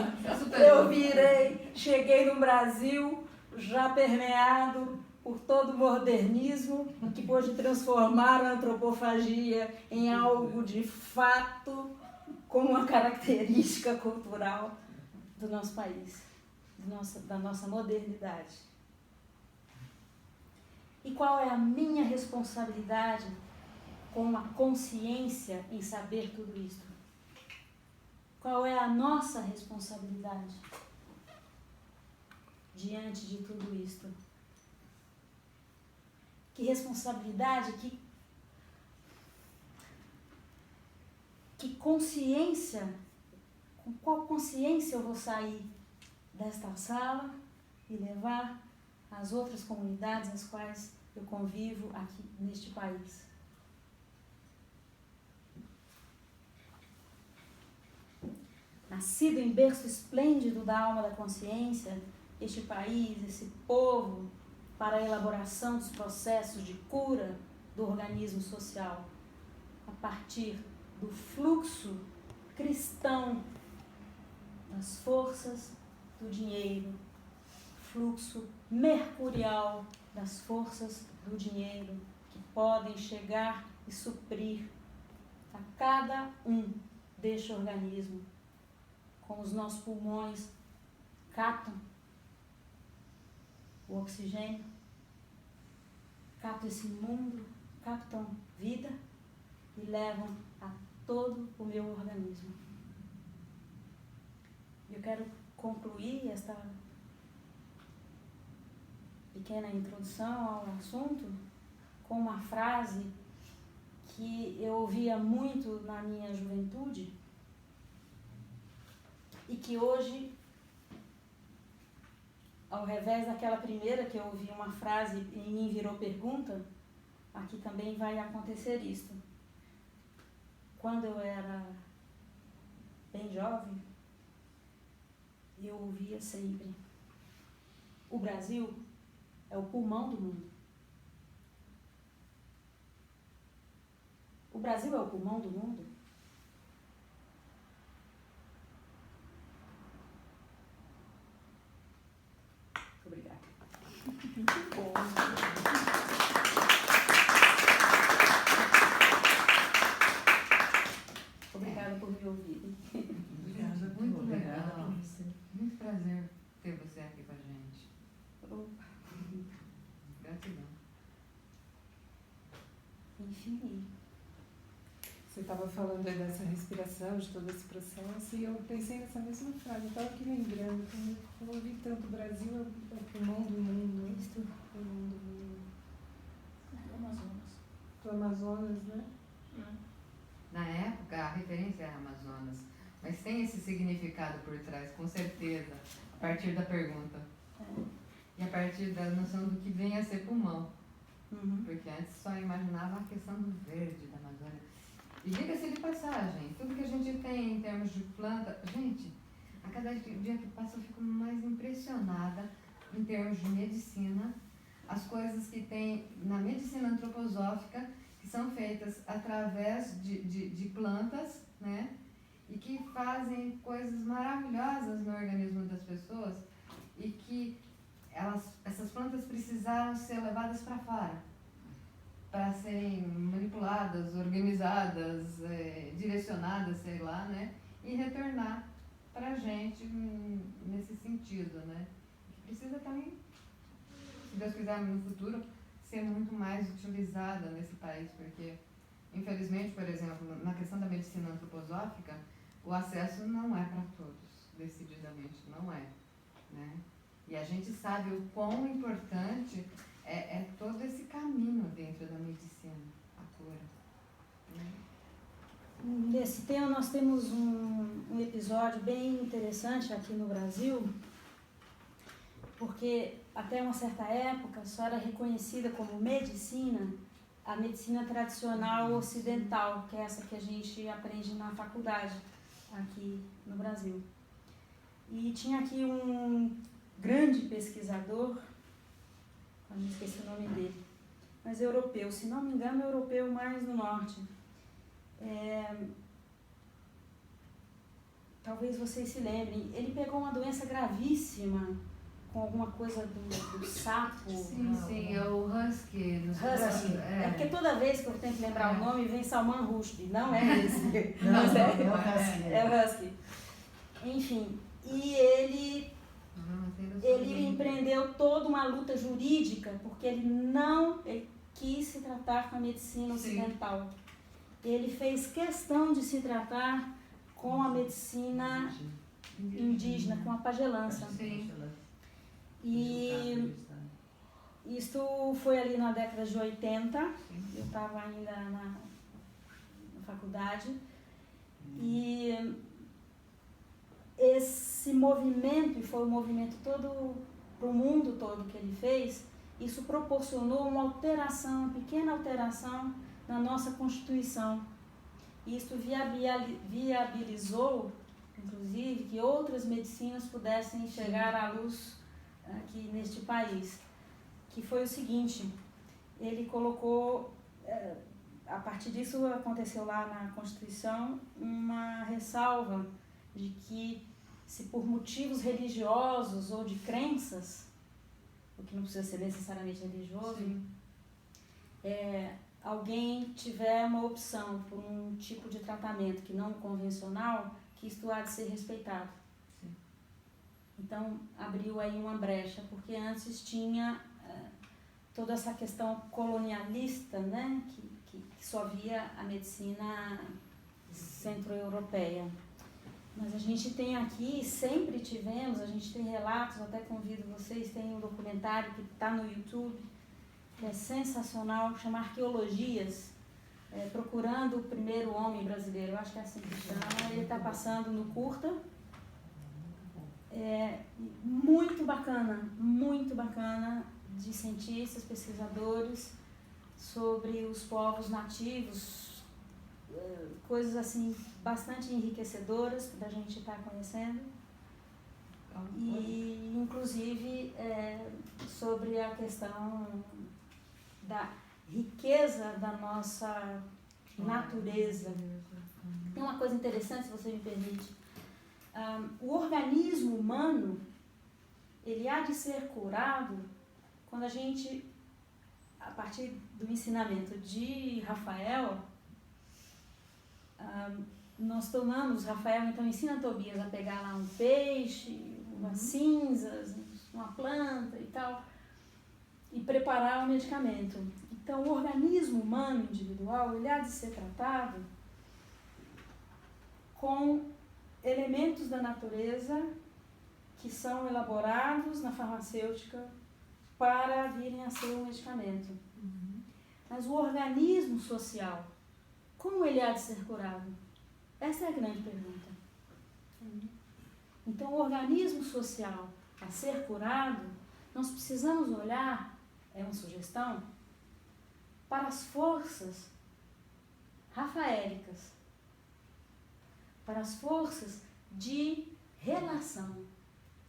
cheguei no Brasil já permeado por todo o modernismo, que pôde transformar a antropofagia em algo de fato como uma característica cultural do nosso país, da nossa modernidade. E qual é a minha responsabilidade com a consciência em saber tudo isso? Qual é a nossa responsabilidade diante de tudo isso? Que responsabilidade, que consciência, com qual consciência eu vou sair desta sala e levar às outras comunidades às quais eu convivo aqui neste país? Nascido em berço esplêndido da alma da consciência, este país, esse povo, para a elaboração dos processos de cura do organismo social, a partir do fluxo cristão das forças do dinheiro, fluxo mercurial das forças do dinheiro, que podem chegar e suprir a cada um deste organismo, como os nossos pulmões captam o oxigênio, captam esse mundo, captam vida e levam a todo o meu organismo. Eu quero concluir esta pequena introdução ao assunto com uma frase que eu ouvia muito na minha juventude e que hoje, ao revés daquela primeira que eu ouvi uma frase e em mim virou pergunta, aqui também vai acontecer isto. Quando eu era bem jovem, eu ouvia sempre: o Brasil é o pulmão do mundo. O Brasil é o pulmão do mundo? Obrigada. Obrigada por me ouvirem. Obrigada, Muito obrigada legal. por você. Muito prazer ter você aqui com a gente. Opa. Gratidão. Enfim. Você estava falando aí dessa respiração, de todo esse processo, e eu pensei nessa mesma frase. Eu estava aqui lembrando, quando eu ouvi tanto: o Brasil é o pulmão do mundo, Isto pulmão do mundo. do Amazonas. Do Amazonas, né? Na época, a referência é Amazonas, mas tem esse significado por trás, com certeza, a partir da pergunta. E a partir da noção do que vem a ser pulmão. Porque antes só imaginava a questão do verde da Amazônia. E diga-se de passagem, tudo que a gente tem em termos de planta... Gente, a cada dia que passa eu fico mais impressionada em termos de medicina, as coisas que tem na medicina antroposófica, que são feitas através de plantas, né? E que fazem coisas maravilhosas no organismo das pessoas e que essas plantas precisaram ser levadas para fora, para serem manipuladas, organizadas, direcionadas, sei lá, né? E retornar para a gente nesse sentido, né? Que precisa também, se Deus quiser, no futuro, ser muito mais utilizada nesse país, porque, infelizmente, por exemplo, na questão da medicina antroposófica, o acesso não é para todos, decididamente, não é, né? E a gente sabe o quão importante é todo esse caminho dentro da medicina, a cura, né? Nesse tema nós temos um episódio bem interessante aqui no Brasil, porque até uma certa época só era reconhecida como medicina a medicina tradicional ocidental, que é essa que a gente aprende na faculdade aqui no Brasil. E tinha aqui um grande pesquisador, eu não esqueci o nome dele, mas europeu, se não me engano, europeu mais no norte. Talvez vocês se lembrem, ele pegou uma doença gravíssima com alguma coisa do sapo. Sim, é o Husky. Husky. É porque toda vez que eu tento lembrar o nome, vem Salman Rushdie. Não é esse. Não, é o Husky. É o Husky. Enfim, e ele empreendeu toda uma luta jurídica, porque ele quis se tratar com a medicina ocidental. Ele fez questão de se tratar com a medicina indígena, com a pagelança. Sim. E isto foi ali na década de 80, eu estava ainda na faculdade, e esse movimento, e foi um movimento todo, para o mundo todo que ele fez, isso proporcionou uma alteração, uma pequena alteração na nossa Constituição. Isso viabilizou, inclusive, que outras medicinas pudessem chegar à luz aqui neste país, que foi o seguinte: ele colocou, a partir disso aconteceu lá na Constituição, uma ressalva de que se por motivos religiosos ou de crenças, o que não precisa ser necessariamente religioso, alguém tiver uma opção por um tipo de tratamento que não convencional, que isto há de ser respeitado. Então, abriu aí uma brecha, porque antes tinha toda essa questão colonialista, né, que só via a medicina centro-europeia. Mas a gente tem aqui, sempre tivemos, a gente tem relatos, até convido vocês, tem um documentário que está no YouTube, que é sensacional, chama Arqueologias, procurando o primeiro homem brasileiro, eu acho que é assim que chama, ele está passando no curta. Muito bacana, de cientistas, pesquisadores, sobre os povos nativos, coisas assim bastante enriquecedoras da gente estar conhecendo, e inclusive sobre a questão da riqueza da nossa natureza. Tem uma coisa interessante, se você me permite. O organismo humano, ele há de ser curado quando a gente, a partir do ensinamento de Rafael, nós tomamos, Rafael então ensina Tobias a pegar lá um peixe, umas cinzas, uma planta e tal, e preparar o medicamento. Então, o organismo humano individual, ele há de ser tratado com elementos da natureza que são elaborados na farmacêutica para virem a ser um medicamento. Mas o organismo social, como ele há de ser curado? Essa é a grande pergunta. Então, o organismo social a ser curado, nós precisamos olhar, é uma sugestão, para as forças rafaélicas, para as forças de relação,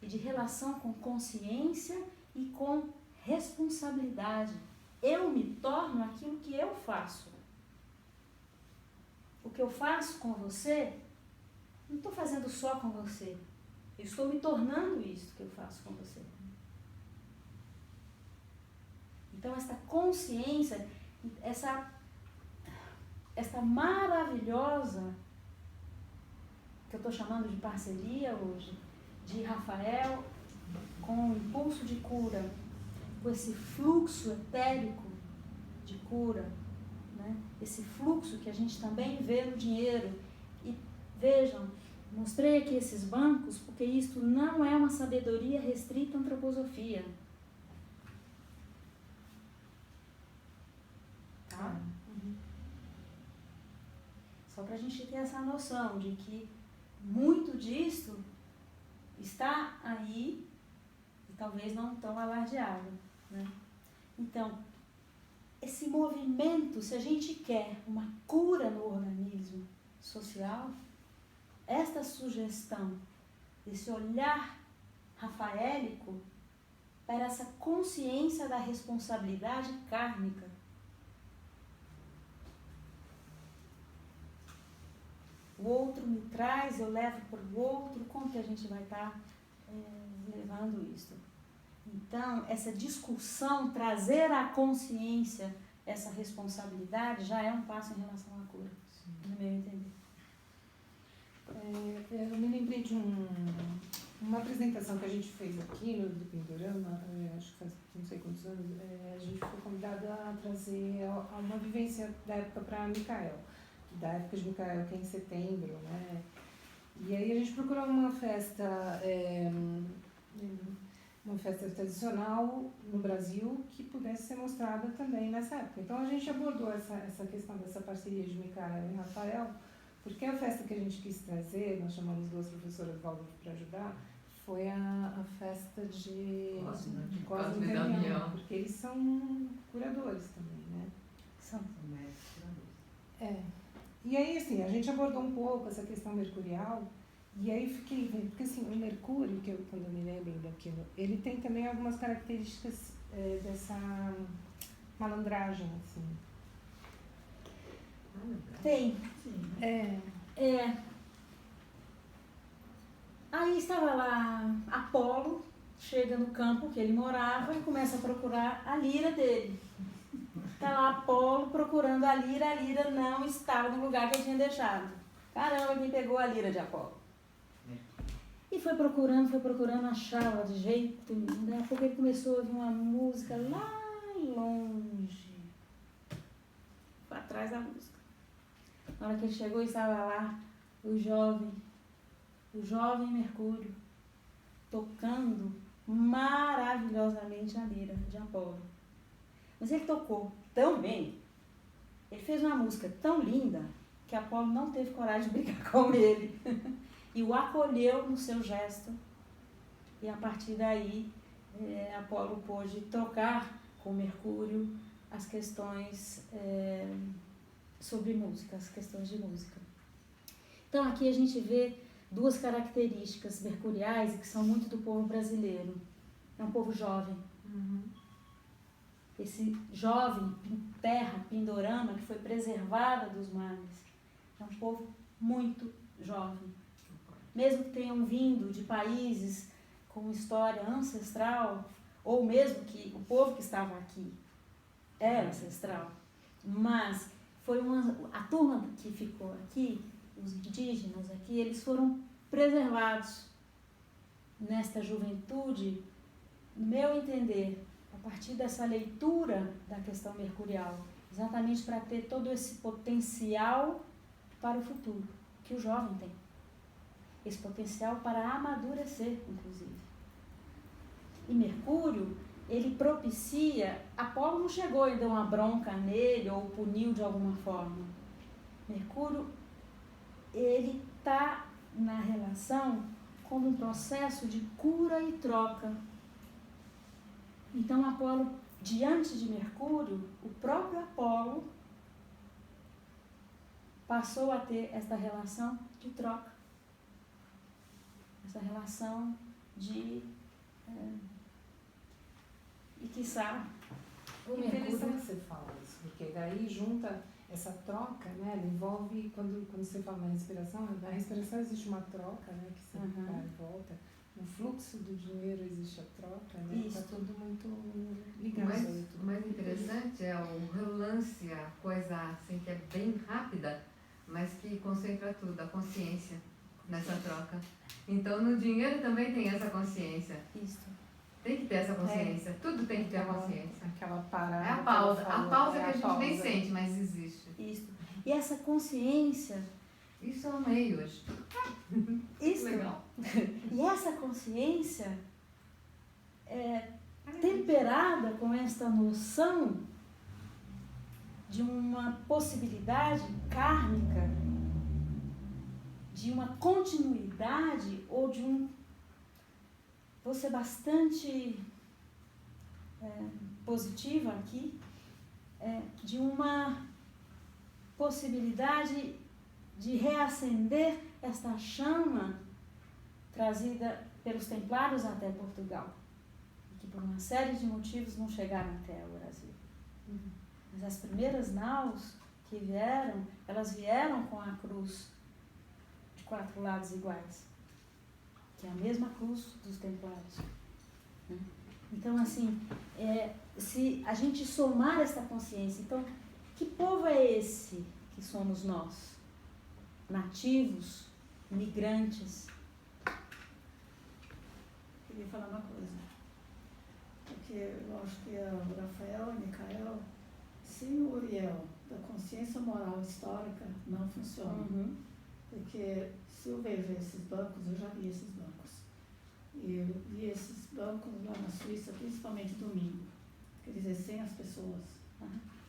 e de relação com consciência e com responsabilidade. Eu me torno aquilo que eu faço. O que eu faço com você, não estou fazendo só com você. Eu estou me tornando isso que eu faço com você. Então, essa consciência, essa maravilhosa, que eu estou chamando de parceria hoje, de Rafael, com o impulso de cura, com esse fluxo etérico de cura, né? Esse fluxo que a gente também vê no dinheiro. E vejam, mostrei aqui esses bancos, porque isto não é uma sabedoria restrita à antroposofia. Tá? Só para a gente ter essa noção de que muito disto está aí e talvez não tão alardeado, né? Então, esse movimento, se a gente quer uma cura no organismo social, esta sugestão, esse olhar rafaélico para essa consciência da responsabilidade kármica. O outro me traz, eu levo para o outro, como que a gente vai estar levando isso? Então, essa discussão, trazer à consciência essa responsabilidade, já é um passo em relação à cura, no meu entender. Eu me lembrei de uma apresentação que a gente fez aqui no do Pindorama, acho que faz não sei quantos anos, a gente foi convidada a trazer uma vivência da época para Micael, da época de Micael, que é em setembro, né? E aí a gente procurou uma festa tradicional no Brasil que pudesse ser mostrada também nessa época. Então a gente abordou essa questão dessa parceria de Micael e Rafael, porque a festa que a gente quis trazer, nós chamamos duas professoras Waldorf para ajudar, foi a festa de Cosme e Damião, porque eles são curadores também, né? São. E aí, assim, a gente abordou um pouco essa questão mercurial, e aí fiquei vendo, porque assim, o Mercúrio, quando eu me lembro daquilo, ele tem também algumas características dessa malandragem, assim. Tem. Sim. Aí estava lá Apolo, chega no campo que ele morava e começa a procurar a lira dele. Está lá Apolo procurando a lira não estava no lugar que ele tinha deixado. Caramba, quem pegou a lira de Apolo? E foi procurando, achava de jeito nenhum. Daí a pouco ele começou a ouvir uma música lá longe, para trás da música. Na hora que ele chegou, estava lá o jovem Mercúrio, tocando maravilhosamente a lira de Apolo. Mas ele tocou tão bem, ele fez uma música tão linda, que Apolo não teve coragem de brigar com ele. E o acolheu no seu gesto. E a partir daí, Apolo pôde trocar com Mercúrio as questões sobre música, as questões de música. Então aqui a gente vê duas características mercuriais que são muito do povo brasileiro. É um povo jovem. Esse jovem terra Pindorama que foi preservada dos males. É um povo muito jovem. Mesmo que tenham vindo de países com história ancestral, ou mesmo que o povo que estava aqui é ancestral, mas foi a turma que ficou aqui, os indígenas aqui, eles foram preservados nesta juventude, no meu entender, a partir dessa leitura da questão mercurial, exatamente para ter todo esse potencial para o futuro, que o jovem tem. Esse potencial para amadurecer, inclusive. E Mercúrio, ele propicia, Apolo não chegou e deu uma bronca nele ou puniu de alguma forma. Mercúrio, ele está na relação como um processo de cura e troca. Então, Apolo, diante de Mercúrio, o próprio Apolo passou a ter esta relação de troca. Essa relação de... e quiçá o Interessante Mercúrio... você falar isso, porque daí junta essa troca, né? Ela envolve, quando você fala na respiração existe uma troca, né? Que sempre vai e volta. No fluxo do dinheiro existe a troca, né? Está tudo muito ligado. O mais interessante é o relance, a coisa assim que é bem rápida, mas que concentra tudo, a consciência nessa troca. Então no dinheiro também tem essa consciência. Isso. Tem que ter essa consciência. Tudo tem que ter a consciência. Aquela parada. É a pausa. Falou, A pausa que a a gente pausa. nem sente, mas existe. Isso. E essa consciência... Isso eu amei hoje. Isso. Legal. E essa consciência é temperada com esta noção de uma possibilidade kármica, de uma continuidade ou de um... Vou ser bastante positiva aqui. de uma possibilidade de reacender esta chama trazida pelos templários até Portugal, e que por uma série de motivos não chegaram até o Brasil. Mas as primeiras naus que vieram, elas vieram com a cruz de 4 lados iguais, que é a mesma cruz dos templários. Então, assim, se a gente somar esta consciência, então, que povo é esse que somos nós? Nativos, migrantes. Queria falar uma coisa, porque eu acho que o Rafael e o Micael, sem o Uriel da consciência moral histórica, não funciona. Porque se eu vejo esses bancos, eu já vi esses bancos. E eu vi esses bancos lá na Suíça, principalmente domingo, quer dizer, sem as pessoas.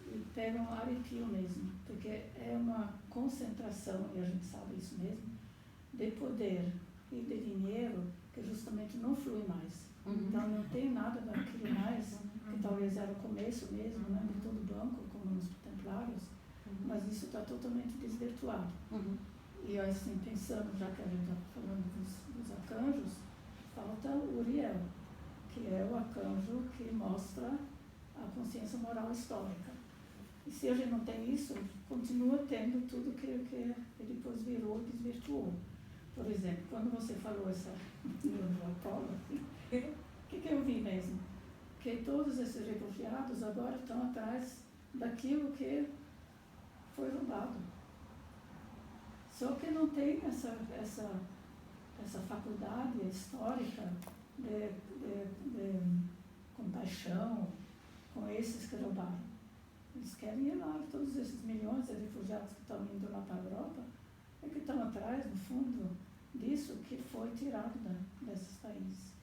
E pegam um arrepio mesmo, porque é uma concentração, e a gente sabe isso mesmo, de poder e de dinheiro que justamente não flui mais. Então não tem nada daquilo mais, que talvez era o começo mesmo, né, de todo o banco, como nos templários, mas isso está totalmente desvirtuado. E assim, pensando, já que a gente está falando dos arcanjos, falta o Uriel, que é o arcanjo que mostra a consciência moral histórica. E se a gente não tem isso, continua tendo tudo que depois virou e desvirtuou. Por exemplo, quando você falou essa do Apolo, o que eu vi mesmo? Que todos esses refugiados agora estão atrás daquilo que foi roubado. Só que não tem essa faculdade histórica de compaixão com esses que roubaram. Eles querem ir lá, todos esses milhões de refugiados que estão indo lá para a Europa, é que estão atrás, no fundo, disso que foi tirado desses países.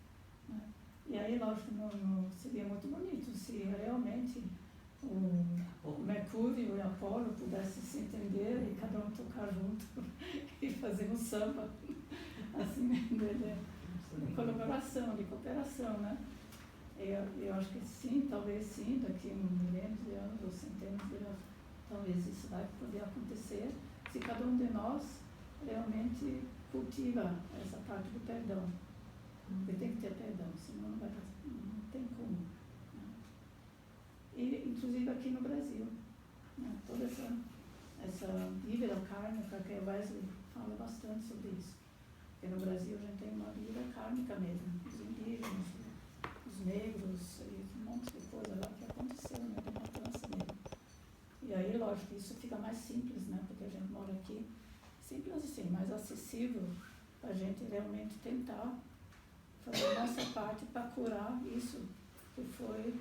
Né? E aí, lógico, não seria muito bonito se realmente o Mercúrio e o Apolo pudessem se entender e cada um tocar junto e fazer um samba, assim, de colaboração, de cooperação, né? Eu acho que sim, talvez sim, daqui a milênios de anos ou centenas de anos, talvez isso vai poder acontecer se cada um de nós realmente cultiva essa parte do perdão. Porque tem que ter perdão, senão não tem como. Né? E, inclusive aqui no Brasil, né? Toda essa dívida kármica que a Wesley fala bastante sobre isso. Porque no Brasil a gente tem uma dívida kármica mesmo, os indígenas, os negros, e um monte de coisa lá que aconteceu, né? De matança mesmo. E aí, lógico, isso fica mais simples, né? Porque a gente mora aqui, simples assim, mais acessível para a gente realmente tentar fazer a nossa parte para curar isso que foi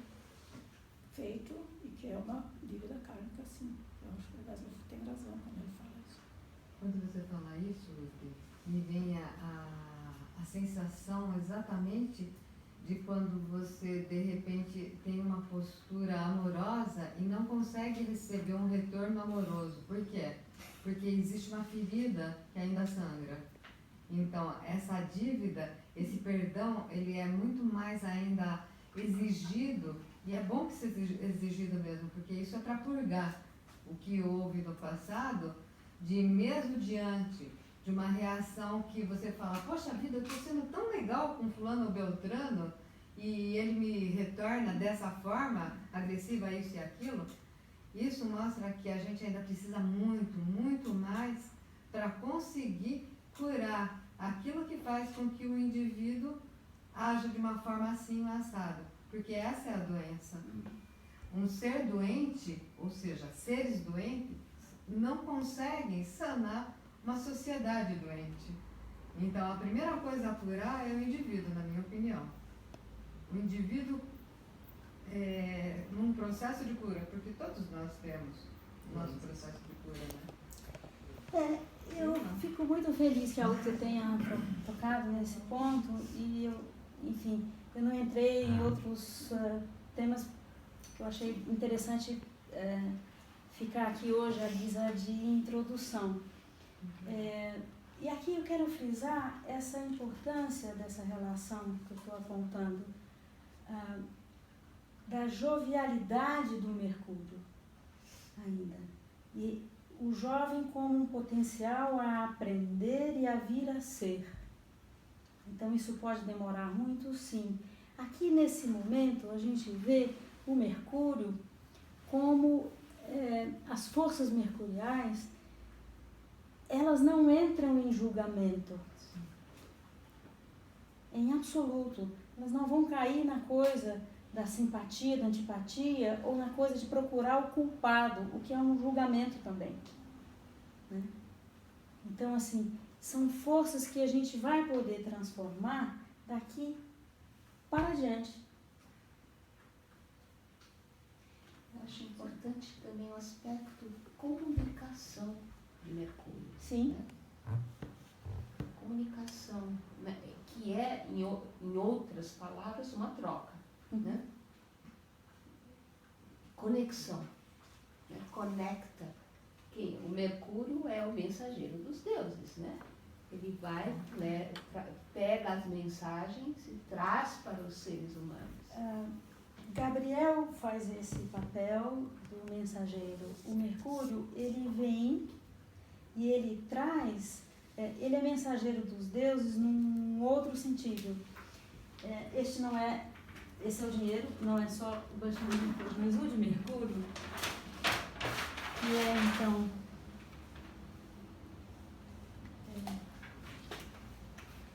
feito e que é uma dívida kármica, sim. Eu acho que o Wesley tem razão quando ele fala isso. Quando você fala isso, Lupe, me vem a sensação exatamente de quando você, de repente, tem uma postura amorosa e não consegue receber um retorno amoroso. Por quê? Porque existe uma ferida que ainda sangra. Então, essa dívida, esse perdão, ele é muito mais ainda exigido, e é bom que seja exigido mesmo, porque isso é para purgar o que houve no passado, de mesmo diante de uma reação que você fala, poxa vida, eu estou sendo tão legal com fulano ou beltrano, e ele me retorna dessa forma, agressiva, isso e aquilo. Isso mostra que a gente ainda precisa muito, muito mais para conseguir curar aquilo que faz com que o indivíduo haja de uma forma assim assada. Porque essa é a doença. Um ser doente, ou seja, seres doentes, não conseguem sanar uma sociedade doente. Então, a primeira coisa a curar é o indivíduo, na minha opinião. O indivíduo num processo de cura, porque todos nós temos o nosso processo de cura, né? Eu fico muito feliz que a UTA tenha tocado nesse ponto e eu não entrei em outros temas que eu achei interessante ficar aqui hoje à guisa de introdução. E aqui eu quero frisar essa importância dessa relação que eu estou apontando, da jovialidade do Mercúrio. ainda. E o jovem como um potencial a aprender e a vir a ser. Então isso pode demorar muito, sim. Aqui nesse momento a gente vê o Mercúrio como as forças mercuriais, elas não entram em julgamento. Em absoluto. Elas não vão cair na coisa da simpatia, da antipatia, ou na coisa de procurar o culpado, o que é um julgamento também. Né? Então, assim, são forças que a gente vai poder transformar daqui para diante. Eu acho importante também o aspecto de comunicação de Mercúrio. Sim. Né? Comunicação, né? Que é, em outras palavras, uma troca. Né? Conexão. Né? Conecta. Que o Mercúrio é o mensageiro dos deuses, né? Ele vai, pega as mensagens e traz para os seres humanos. Gabriel faz esse papel do mensageiro. O Mercúrio, ele vem e ele traz, ele é mensageiro dos deuses num outro sentido. Esse é o dinheiro, não é só o banco de Mercúrio, mas o de Mercúrio, que é então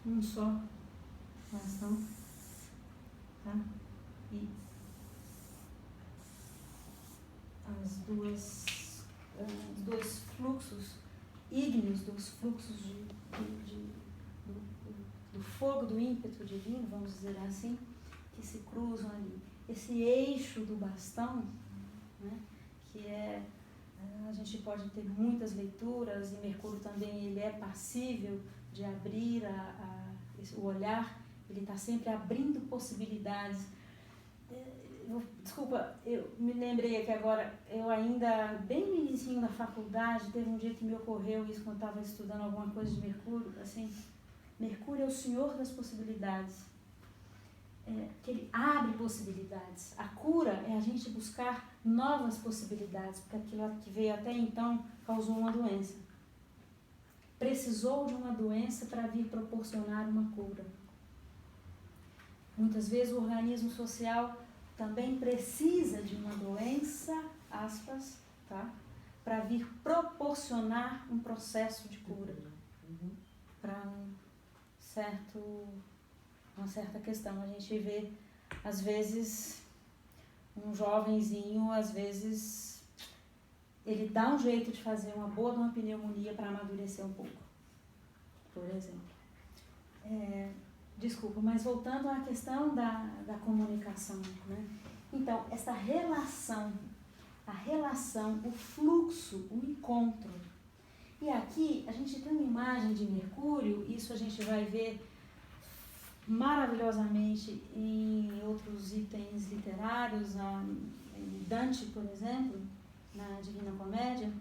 um só ação, tá? E os dois fluxos ígneos, dos fluxos do fogo, do ímpeto divino, vamos dizer assim, que se cruzam ali. Esse eixo do bastão, né, que a gente pode ter muitas leituras, e Mercúrio também ele é passível de abrir o olhar, ele está sempre abrindo possibilidades. Desculpa, eu me lembrei aqui agora, eu ainda, bem no início da faculdade, teve um dia que me ocorreu isso quando estava estudando alguma coisa de Mercúrio, assim, Mercúrio é o senhor das possibilidades, que ele abre possibilidades. A cura é a gente buscar novas possibilidades, porque aquilo que veio até então causou uma doença. Precisou de uma doença para vir proporcionar uma cura. Muitas vezes o organismo social também precisa de uma doença, aspas, tá? Para vir proporcionar um processo de cura. Para uma certa questão. A gente vê, às vezes, um jovenzinho, às vezes, ele dá um jeito de fazer uma boa de uma pneumonia para amadurecer um pouco, por exemplo. Desculpa, mas voltando à questão da comunicação, né? Então, essa relação, o fluxo, o encontro. E aqui a gente tem uma imagem de Mercúrio, isso a gente vai ver maravilhosamente em outros itens literários, em Dante, por exemplo, na Divina Comédia.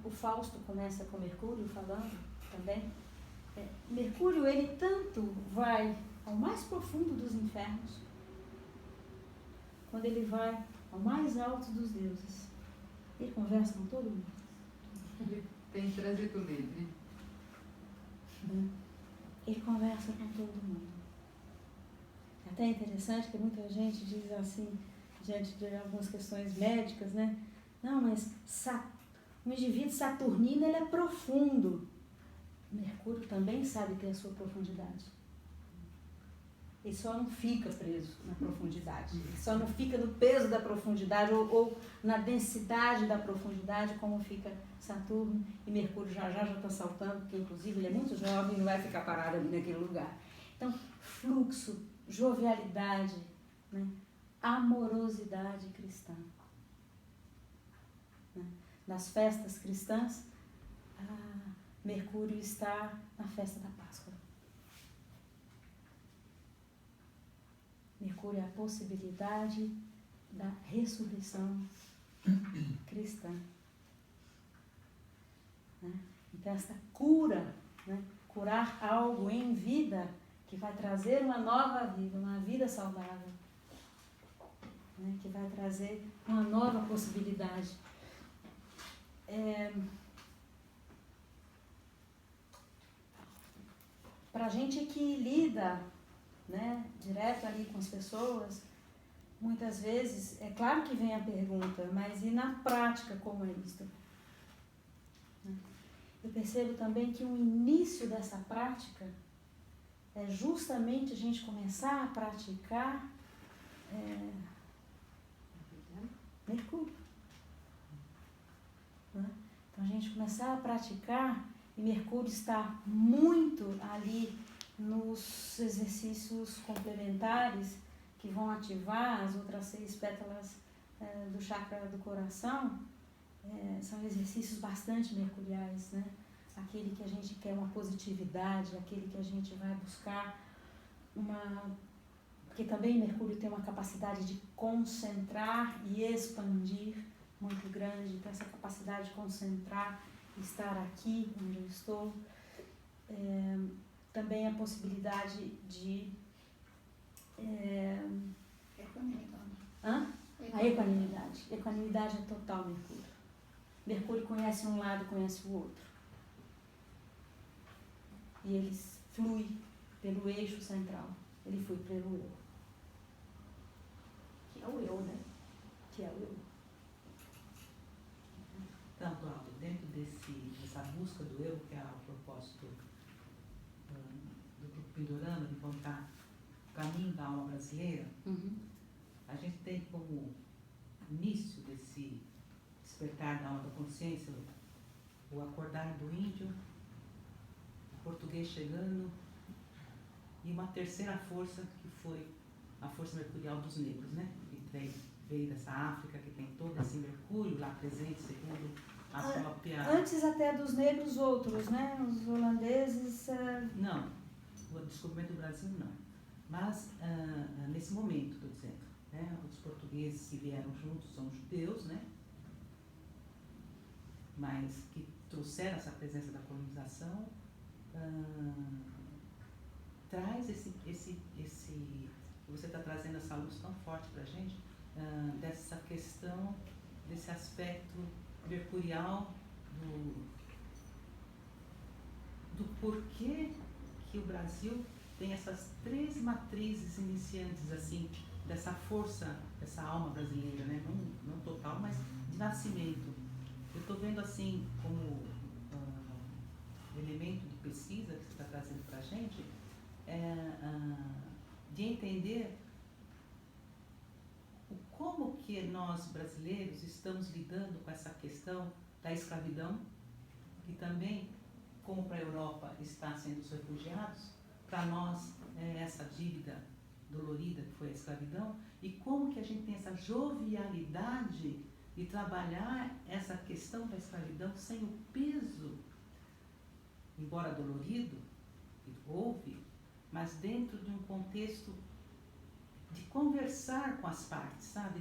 O Fausto começa com Mercúrio falando também. Mercúrio, ele tanto vai ao mais profundo dos infernos, quando ele vai ao mais alto dos deuses. Ele conversa com todo mundo. Ele tem trânsito livre. Ele conversa com todo mundo. É até interessante que muita gente diz assim, diante de algumas questões médicas, né? Não, mas o indivíduo saturnino, ele é profundo. Mercúrio também sabe ter a sua profundidade. Ele só não fica preso na profundidade. Ele só não fica no peso da profundidade ou na densidade da profundidade, como fica Saturno. E Mercúrio já está saltando, porque inclusive ele é muito jovem e não vai ficar parado ali naquele lugar. Então, fluxo, jovialidade, né? Amorosidade cristã. Né? Nas festas cristãs, Mercúrio está na festa da Páscoa. Mercúrio é a possibilidade da ressurreição cristã. Né? Então, essa cura, né? Curar algo em vida que vai trazer uma nova vida, uma vida saudável. né, que vai trazer uma nova possibilidade. Para a gente que lida, né, direto ali com as pessoas, muitas vezes, é claro que vem a pergunta, mas e na prática como é isto? Eu percebo também que o início dessa prática é justamente a gente começar a praticar Mercúrio. Né? Então a gente começar a praticar, e Mercúrio está muito ali nos exercícios complementares que vão ativar as outras 6 pétalas do chakra do coração. São exercícios bastante mercuriais, né? Aquele que a gente quer uma positividade, aquele que a gente vai buscar porque também Mercúrio tem uma capacidade de concentrar e expandir muito grande, então essa capacidade de concentrar, estar aqui onde eu estou, também a possibilidade de Equanimidade. A equanimidade. Equanimidade é total Mercúrio. Mercúrio conhece um lado, conhece o outro. E ele flui pelo eixo central. Ele flui pelo eu. Que é o eu, né? Que é o eu. Então, Cláudio, dentro dessa busca do eu, que é o propósito do Grupo Pindorama, de encontrar o caminho da alma brasileira, a gente tem como início desse despertar da alma da consciência o acordar do índio, o português chegando, e uma terceira força que foi a força mercurial dos negros, né? Que veio dessa África, que tem todo esse Mercúrio lá presente, segundo a própria... Antes até dos negros outros, né? Os holandeses... Não, o descobrimento do Brasil não. Mas, nesse momento, estou dizendo, né? Os portugueses que vieram juntos são judeus, né? Mas que trouxeram essa presença da colonização, traz esse você está trazendo essa luz tão forte para a gente, dessa questão, desse aspecto mercurial do porquê que o Brasil tem essas 3 matrizes iniciantes, assim, dessa força, dessa alma brasileira, né? Não total, mas de nascimento. Eu estou vendo assim, como elemento de pesquisa que você está trazendo para a gente, de entender como que nós brasileiros estamos lidando com essa questão da escravidão, que também, como para a Europa está sendo os refugiados, para nós é essa dívida dolorida que foi a escravidão, e como que a gente tem essa jovialidade de trabalhar essa questão da escravidão sem o peso, embora dolorido, que houve, mas dentro de um contexto de conversar com as partes, sabe?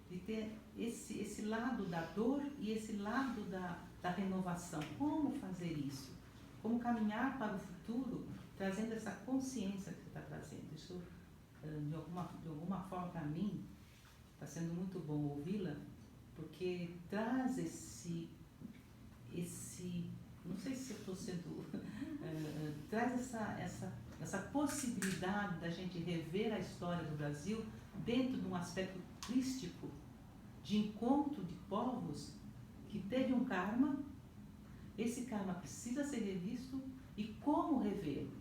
De ter esse lado da dor e esse lado da renovação. Como fazer isso? Como caminhar para o futuro, trazendo essa consciência que você está trazendo. Isso, de alguma forma, para mim, está sendo muito bom ouvi-la, porque traz esse não sei se eu estou sendo... traz essa possibilidade da gente rever a história do Brasil dentro de um aspecto crístico, de encontro de povos que teve um karma, esse karma precisa ser revisto, e como revê-lo?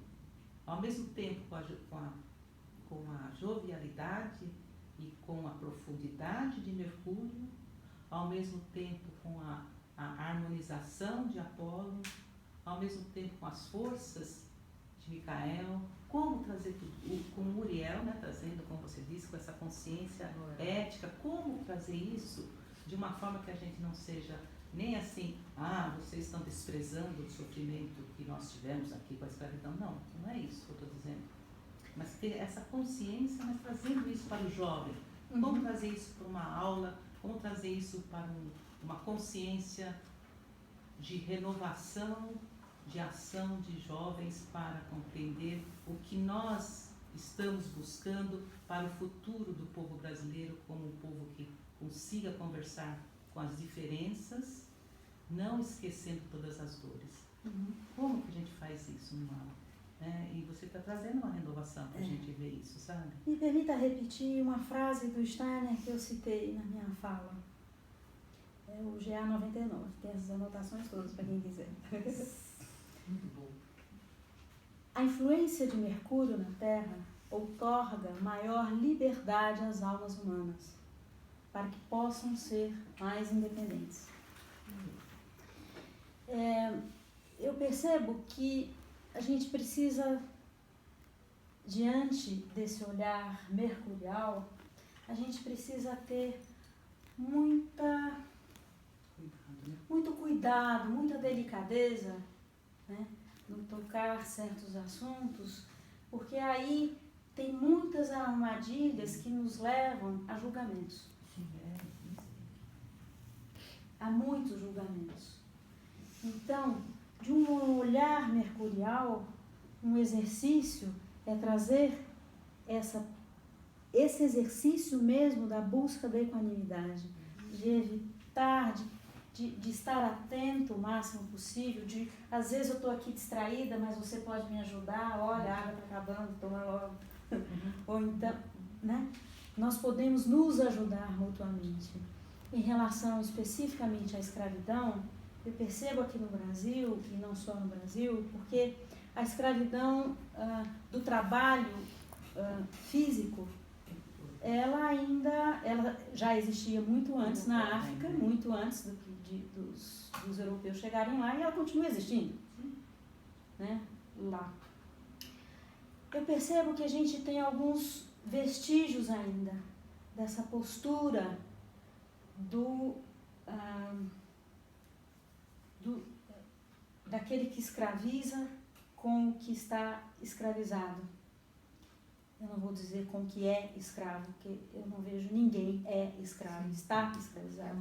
Ao mesmo tempo com a jovialidade e com a profundidade de Mercúrio, ao mesmo tempo com a harmonização de Apolo, ao mesmo tempo com as forças de Micael, como trazer tudo, com Uriel, né, trazendo, como você disse, com essa consciência ética, como trazer isso de uma forma que a gente não seja nem assim, vocês estão desprezando o sofrimento que nós tivemos aqui com a escravidão. Não, não é isso que eu estou dizendo. Mas ter essa consciência, mas trazendo isso para o jovem. Como trazer isso para uma aula, como trazer isso para uma consciência de renovação, de ação de jovens para compreender o que nós estamos buscando para o futuro do povo brasileiro como um povo que consiga conversar com as diferenças, não esquecendo todas as dores. Como que a gente faz isso numa aula? E você está trazendo uma renovação para a gente ver isso, sabe? Me permita repetir uma frase do Steiner que eu citei na minha fala. É o GA 99, tem essas anotações todas para quem quiser. Muito bom. A influência de Mercúrio na Terra outorga maior liberdade às almas humanas, para que possam ser mais independentes. Eu percebo que a gente precisa, diante desse olhar mercurial, a gente precisa ter muito cuidado, muita delicadeza, né, no tocar certos assuntos, porque aí tem muitas armadilhas que nos levam a julgamentos. Há muitos julgamentos. Então, de um olhar mercurial, um exercício é trazer esse exercício mesmo da busca da equanimidade, de evitar, de estar atento o máximo possível, às vezes eu estou aqui distraída, mas você pode me ajudar, olha, a água está acabando, toma logo. Ou então, né? Nós podemos nos ajudar mutuamente. Em relação especificamente à escravidão, eu percebo aqui no Brasil, e não só no Brasil, porque a escravidão do trabalho físico, ela já existia muito antes na África, muito antes dos europeus chegarem lá, e ela continua existindo, né, lá. Eu percebo que a gente tem alguns vestígios ainda dessa postura daquele que escraviza com o que está escravizado. Eu não vou dizer com o que é escravo, porque eu não vejo ninguém escravo, está escravizado.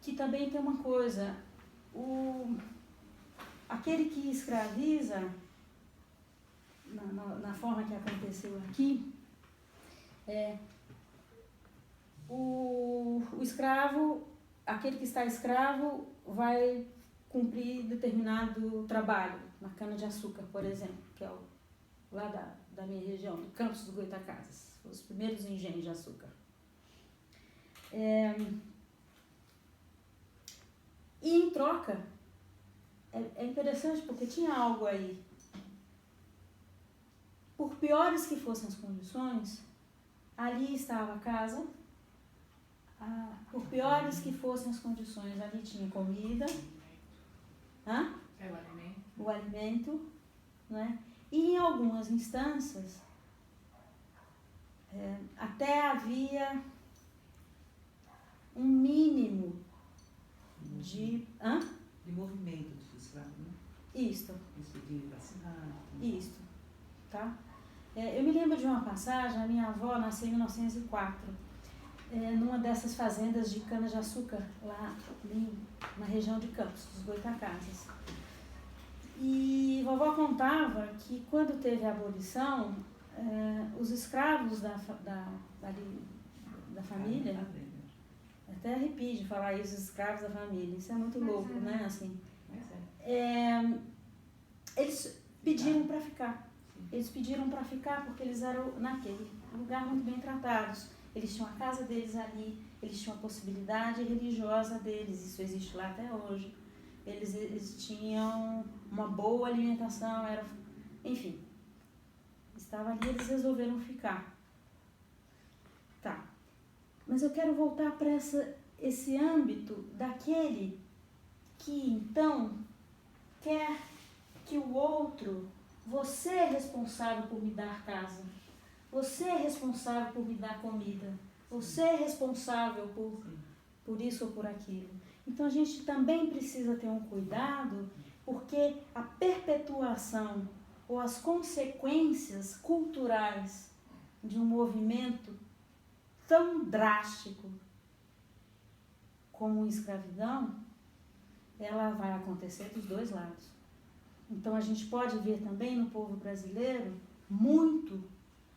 Que também tem uma coisa, aquele que escraviza, na forma que aconteceu aqui, o escravo, aquele que está escravo, vai cumprir determinado trabalho, na cana-de-açúcar, por exemplo, que é lá da minha região, do Campos dos Goitacazes, os primeiros engenhos de açúcar. E em troca, é interessante porque tinha algo aí. Por piores que fossem as condições, ali estava a casa. Por piores que fossem as condições, ali tinha comida, o alimento, né? E em algumas instâncias, até havia um mínimo de movimento dos escravos, né? Isto. Eles podiam ir para a cidade. Isto, tá? Eu me lembro de uma passagem, a minha avó nasceu em 1904, numa dessas fazendas de cana-de-açúcar, lá na região de Campos, dos Goitacazes. E vovó contava que quando teve a abolição, os escravos da família, até arrepio de falar isso, os escravos da família, isso é muito louco, né? Assim, eles pediram para ficar. Eles pediram para ficar porque eles eram, naquele lugar, muito bem tratados. Eles tinham a casa deles ali, eles tinham a possibilidade religiosa deles, isso existe lá até hoje. Eles tinham uma boa alimentação, enfim, estava ali, eles resolveram ficar. Tá, mas eu quero voltar para esse âmbito daquele que então quer que o outro, você é responsável por me dar casa, você é responsável por me dar comida, você é responsável por isso ou por aquilo. Então a gente também precisa ter um cuidado, porque a perpetuação ou as consequências culturais de um movimento tão drástico como a escravidão, ela vai acontecer dos dois lados. Então a gente pode ver também no povo brasileiro muito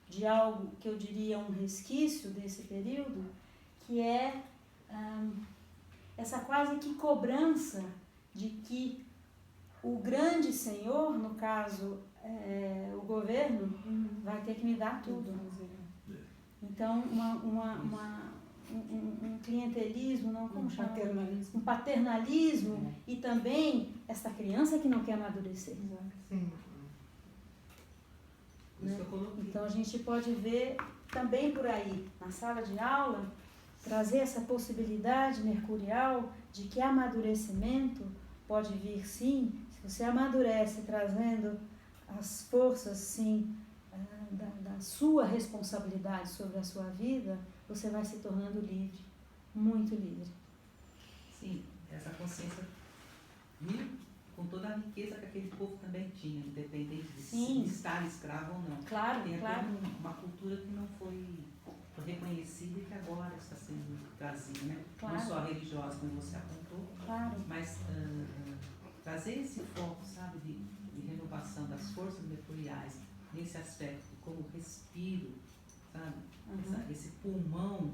de algo que eu diria um resquício desse período, que é essa quase que cobrança de que o grande senhor, no caso o governo, vai ter que me dar tudo. Então um clientelismo, não, como chama? Paternalismo. Um paternalismo e também essa criança que não quer amadurecer. Sim. Por isso que eu coloquei. Então a gente pode ver também por aí, na sala de aula, trazer essa possibilidade mercurial de que amadurecimento pode vir sim, se você amadurece trazendo as forças sim da sua responsabilidade sobre a sua vida, você vai se tornando livre, muito livre. Sim, essa consciência com toda a riqueza que aquele povo também tinha, independente de Sim. estar escravo ou não. Claro, Tem claro. até uma cultura que não foi reconhecida e que agora está sendo trazida, né? Claro. Não só religiosa, como você apontou, Claro. mas trazer esse foco, sabe, de renovação das forças mercuriais nesse aspecto, como respiro, sabe, esse pulmão,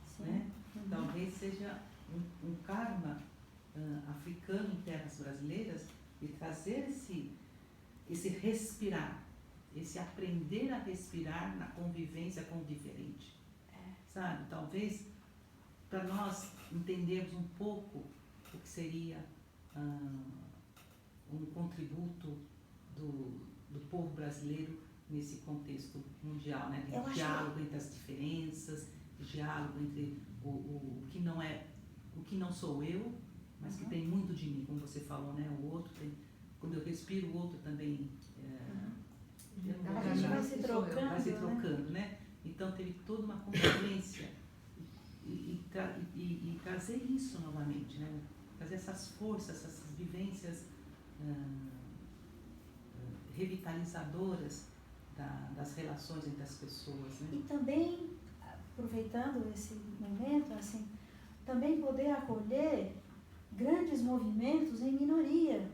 Sim. né? Talvez seja um karma africano em terras brasileiras de trazer esse respirar, esse aprender a respirar na convivência com o diferente, sabe? Talvez para nós entendermos um pouco o que seria um contributo do povo brasileiro nesse contexto mundial, né? De diálogo entre as diferenças, de diálogo entre o que não é, o que não sou eu, mas que tem muito de mim, como você falou, né? O outro tem, quando eu respiro, o outro também A gente vai se trocando, vai se trocando, né? Então teve toda uma convivência e trazer isso novamente, né? Trazer essas forças, essas vivências revitalizadoras das relações entre as pessoas, né? E também, aproveitando esse momento, assim, também poder acolher grandes movimentos em minoria.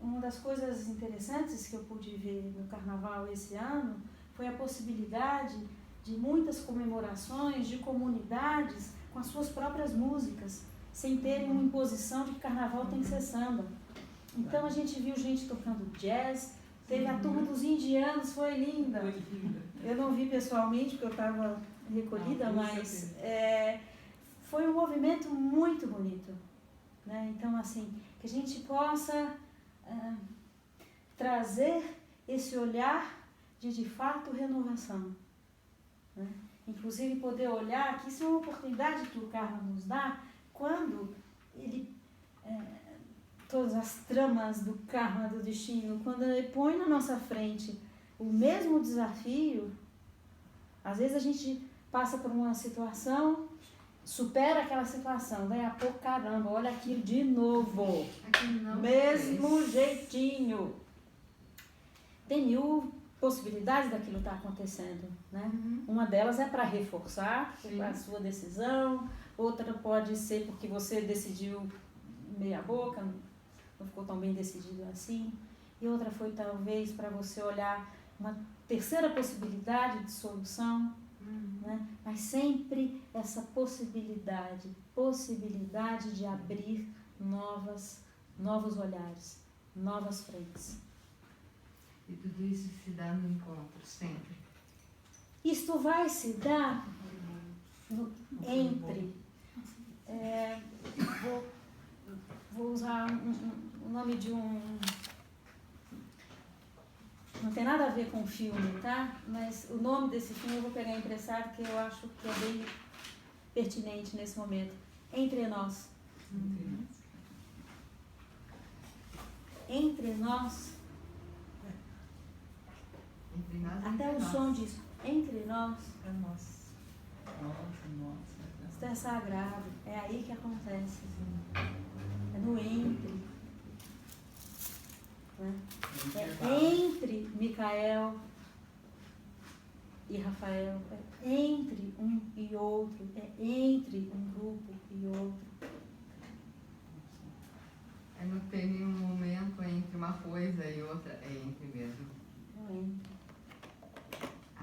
Uma das coisas interessantes que eu pude ver no Carnaval esse ano foi a possibilidade de muitas comemorações de comunidades com as suas próprias músicas, sem terem uma imposição de que Carnaval tem que ser samba. Então a gente viu gente tocando jazz, teve a turma dos indianos, foi linda. Eu não vi pessoalmente porque eu estava recolhida, mas foi um movimento muito bonito, né? Então, assim, que a gente possa trazer esse olhar de fato, renovação, né? Inclusive, poder olhar que isso é uma oportunidade que o Karma nos dá quando ele, todas as tramas do Karma, do destino, quando ele põe na nossa frente o mesmo desafio, às vezes a gente passa por uma situação, supera aquela situação, daí a pouco, caramba, olha aquilo de novo, mesmo jeitinho. Tem mil possibilidades daquilo estar acontecendo, né? Uma delas é para reforçar a sua decisão, outra pode ser porque você decidiu meia boca, não ficou tão bem decidido assim, e outra foi talvez para você olhar uma terceira possibilidade de solução, né? Mas sempre essa possibilidade de abrir novos olhares, novas frentes. E tudo isso se dá no encontro, sempre. Isto vai se dar entre... vou usar o nome de um... Não tem nada a ver com o filme, tá? Mas o nome desse filme eu vou pegar emprestado, que eu acho que é bem pertinente nesse momento. Entre Nós. Entre nós. Até o som disso. Entre nós. É nós. Nossa. Isso é sagrado. É aí que acontece. É no entre. Né? É entre Micael e Rafael. É entre um e outro. É entre um grupo e outro. Não tem nenhum encontra, é entre mesmo. A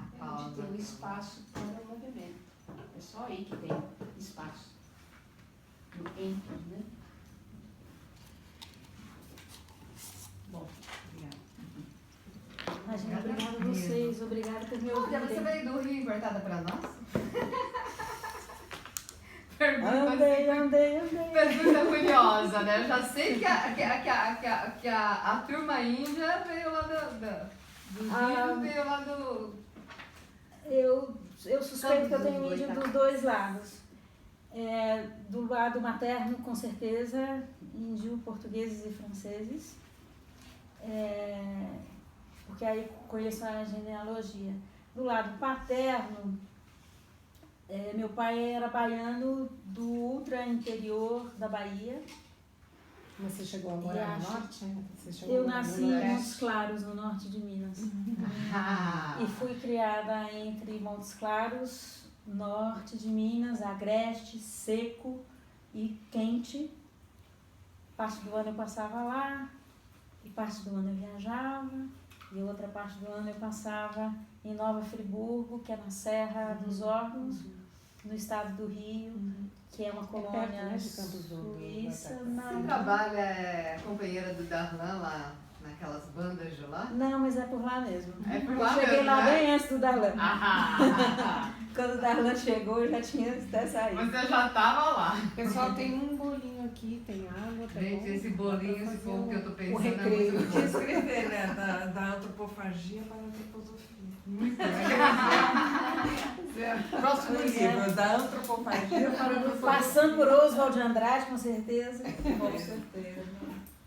É onde pausa. tem o espaço para o movimento. É só aí que tem espaço. No entre, né? Bom, Imagina, obrigada a vocês, obrigada por me Olha, você ouvirem. veio do Rio importada para nós? Pergunta, Andei. pergunta curiosa, né? Eu já sei que a turma índia veio lá do Rio, veio lá do... Eu suspeito que eu tenho índio dos dois lados. Do lado materno, com certeza, índio, portugueses e franceses. Porque aí conheço a genealogia. Do lado paterno, meu pai era baiano do ultra interior da Bahia. Mas você chegou a morar no norte? Você chegou Eu a morar nasci no em Nordeste? Montes Claros, no norte de Minas. Ah, E fui criada entre Montes Claros, norte de Minas, agreste, seco e quente. Parte do ano eu passava lá, e parte do ano eu viajava, e outra parte do ano eu passava em Nova Friburgo, que é na Serra dos Órgãos, no estado do Rio, que é uma colônia perto, né, de Campos do suíça. você Não, trabalha, companheira do Darlan lá naquelas bandas de lá? não, mas é por lá mesmo. É por Eu lá cheguei mesmo, lá né? bem antes do Darlan. Ah, Quando o Darlan chegou, eu já tinha até saído. você já tava lá. Pessoal, tem um bolinho aqui, tem água, tá Gente, bom? esse Dá bolinho, pra esse fazer povo que eu tô o pensando recreio. é muito Podia escrever, né? Da antropofagia para a antroposofia. Muito Próximo livro, da antropofagia para a antroposofia. Passando por Oswald de Andrade, com certeza. Com certeza.